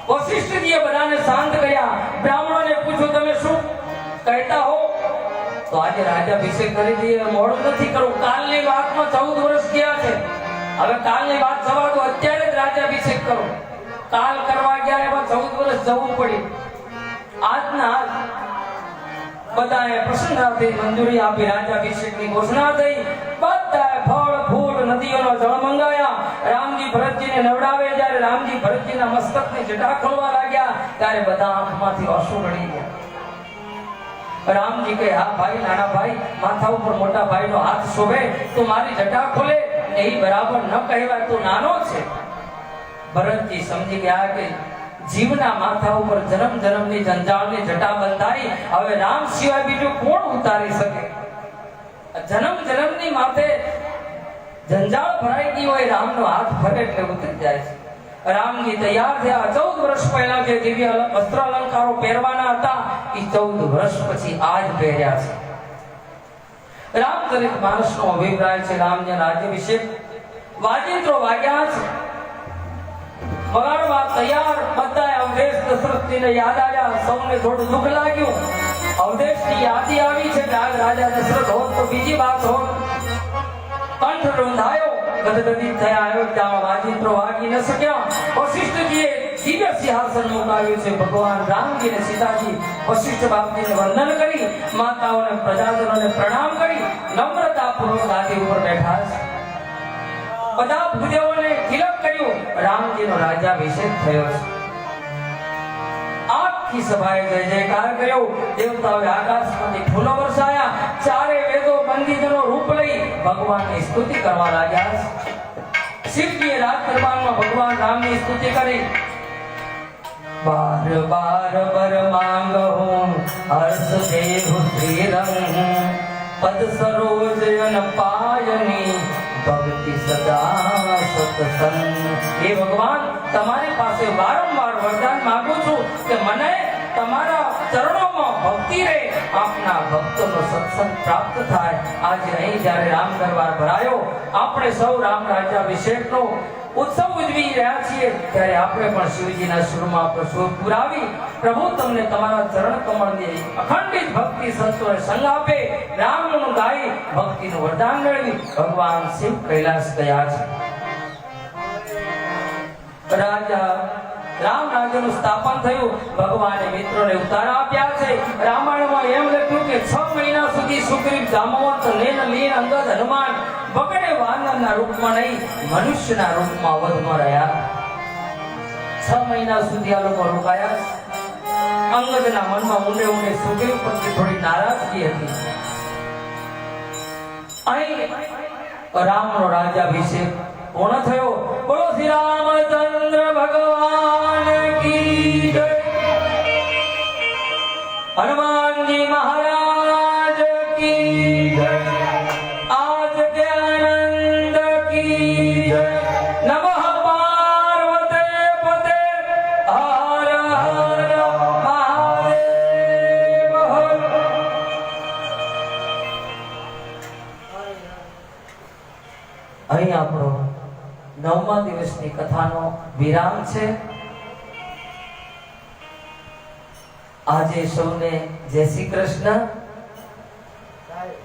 વશિષ્ઠજીએ બધાને શાંત કર્યા. બ્રાહ્મણોને પૂછ્યું, તમે શું કહેતા હો? તો આજે રાજ્યાભિષેક કરી દઈએ, મોડું નથી કરવું. કાલની વાતમાં 14 વર્ષ ગયા છે. હવે કાલની વાત જવા દો, અત્યારે જ રાજ્યાભિષેક કરો. કાલ કરવા ગયા એમાં 14 વર્ષ જવું પડ્યું. આજના બધાએ પ્રસન્નતાથી મંજૂરી આપી. રાજ્યાભિષેકની ઘોષણા થઈ. બધાએ ફળ ફૂલ નદીઓનો જળ મંગાયા. રામજી ભરતજીને નવડાવે. જ્યારે રામજી ભરતજીના મસ્તકની જટા ખોલવા લાગ્યા ત્યારે બધા આંખમાંથી આંસુ રડી ગયા. રામજી કહે, હા ભાઈ, નાના ભાઈ, માથા ઉપર મોટા ભાઈનો હાથ શોભે, તું મારી જટા ખોલે એ બરાબર ન કહેવાય, તું નાનો છે. ભરતજી સમજી ગયા કે જીવના માથા ઉપર જન્મ જન્મની જંજાળની જટા બંધાઈ. હવે રામ સિવાય બીજું કોણ ઉતારી શકે? જન્મ જન્મની માથે જંજાળ ભરાઈ ગઈ હોય, રામનો હાથ ફરે એટલે ઉતરી જાય છે. રામજી તૈયાર થયા 14 વર્ષ પહેલા જે દિવ્ય વસ્ત્ર અલંકારો પહેરવાના હતા એ 14 વર્ષ પછી આજ પહેર્યા છે. રામચરિત માનસનો અભિપ્રાય છે રામના રાજ્યાભિષેક વાજિંત્રો વાગ્યા છે, વગાડવા તૈયાર બધા અવધેશ દશરથજીને યાદ આવ્યા. સૌને થોડું દુઃખ લાગ્યું. અવધેશની યાદી આવી છે કે આજ રાજા દશરથ હોત તો બીજી વાત હોત. કંઠ રૂંધાયો, ગદગદિત થયા. અયોધ્યામાં વાજિંત્રો વાગી ન શક્યા. વશિષ્ઠજીએ દિવ્ય સિંહાસન મુકાવ્યું છે. ભગવાન રામજી અને સીતાજી વશિષ્ઠ બાપજીને વંદન કરી, માતાઓને પ્રજાજનોને પ્રણામ કરી નમ્રતાપૂર્વક ગાદી ઉપર બેઠા છે. બધા ભુજાઓને તિલક કર્યું. રામજીનો રાજ્યાભિષેક થયો છે. આખી સભાએ જય જયકાર કર્યો. દેવતાઓએ આકાશમાંથી ફૂલો વરસાયા. ચારે વેદો બંદીજનો રૂપ લઈ ભગવાનની સ્તુતિ કરવા લાગ્યા. શિવજીએ રાજ દરબારમાં ભગવાન રામની સ્તુતિ કરી. બાર બાર બર માંગહું હર્ષ દેહુ શ્રી રંગ પદ સરોજ અન પાયની ભક્તિ સદા સત્સંગ. હે ભગવાન, તમારી પાસે વારંવાર વરદાન માંગુ છું કે મને તમારા ચરણોમાં ભક્તિ રહે, આપના ભક્તોનો સત્સંગ પ્રાપ્ત થાય. આજે અહીં જ્યારે રામ દરબાર ભરાયો, આપણે સૌ રામ રાજ્યાભિષેકનો ઉત્સવ ઉજવી રહ્યા છીએ, ત્યારે આપણે પણ શિવજીના સુરમાં આપણો સુર પુરાવી પ્રભુ તમને તમારા ચરણ કમળની અખંડિત ભક્તિ સંતોષ સંગ આપે, રામનું ગાઈ ભક્તિનું વરદાન મેળવી ભગવાન શિવ કૈલાસ ગયા છે. રામ રાજ્યનું સ્થાપન થયું. ભગવાને મિત્રોને ઉતારા આપ્યા છે. રામાયણમાં એમ લખ્યું કે 6 મહિના સુધી સુગ્રીવ, જાંબવંત, નેન, લીન, અંગદ, હનુમાન વગેરે વાનરના રૂપમાં નહીં, મનુષ્યના રૂપમાં અવધમાં રહ્યા. 6 મહિના સુધી આ લોકો રોકાયા. અંગદના મનમાં ઊંડે ઊંડે સુગ્રીવ પ્રત્યે થોડી નારાજગી હતી. અહીં રામનો રાજ્યાભિષેક પૂર્ણ થયો. બોલો શ્રી રામચંદ્ર ભગવાન કી જય. હનુમાનજી મહારાજ કી જય. આજ કે આનંદ કી જય. નમઃ પાર્વતે પતે હર હર મહાદેવ. અહીં આપણો 9મા દિવસની કથાનો વિરામ છે. આજે સૌને જય શ્રી કૃષ્ણ.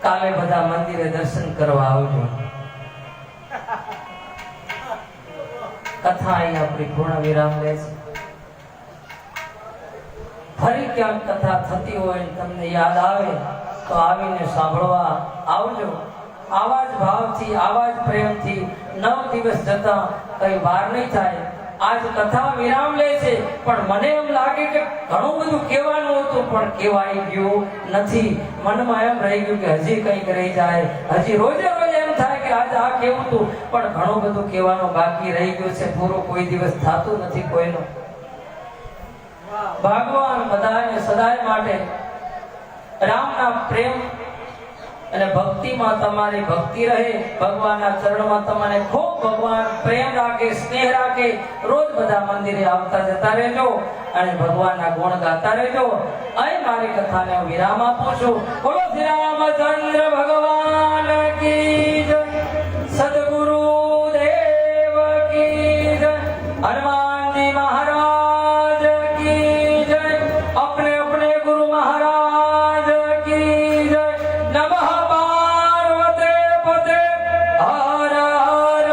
કાલે બધા મંદિરે દર્શન કરવા આવજો. કથા અહીં આપણી પૂર્ણ વિરામ લે છે. ફરી ક્યાંક કથા થતી હોય તમને યાદ આવે તો આવીને સાંભળવા આવજો. આવા જ ભાવથી, આવા જ પ્રેમથી 9 દિવસ જતા કઈ વાર નહીં થાય. આજ કથા વિરામ લે છે, પણ મને એમ લાગે કે ઘણું બધું કહેવાનું હતું પણ કહેવાઈ ગયું નથી. મનમાં એમ રહી ગયું કે હજી કંઈક રહી જાય. હજી રોજે રોજ એમ થાય કે આજે આ કેવું હતું, પણ ઘણું બધું કહેવાનું બાકી રહી ગયું છે. પૂરો કોઈ દિવસ થતું નથી કોઈનો. ભગવાન બધાને સદાય માટે રામના પ્રેમ અને ભક્તિમાં તમારી ભક્તિ રહે. ભગવાનના ચરણમાં તમને ખૂબ ભગવાન પ્રેમ રાખે, સ્નેહ રાખે. રોજ બધા મંદિરે આવતા જતા રહેજો અને ભગવાનના ગુણ ગાતા રહેજો. અહીં મારી કથાને વિરામ આપું છું. બોલો શ્રી રામચંદ્ર ભગવાન કી જય. સદગુરુ દેવ કી જય. હનુમાનજી મહારાજ કી જય. अपने अपने गुरु महाराज की जय. नमः पार्वते पते हर हर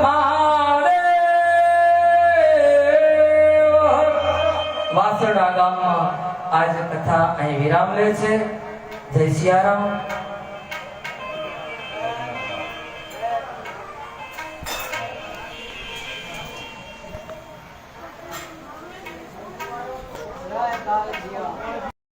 महादेव. વાસડા ગામમાં આજ કથા અહીં વિરામ લે છે. જય સિયારામ. જય કાળજીયા.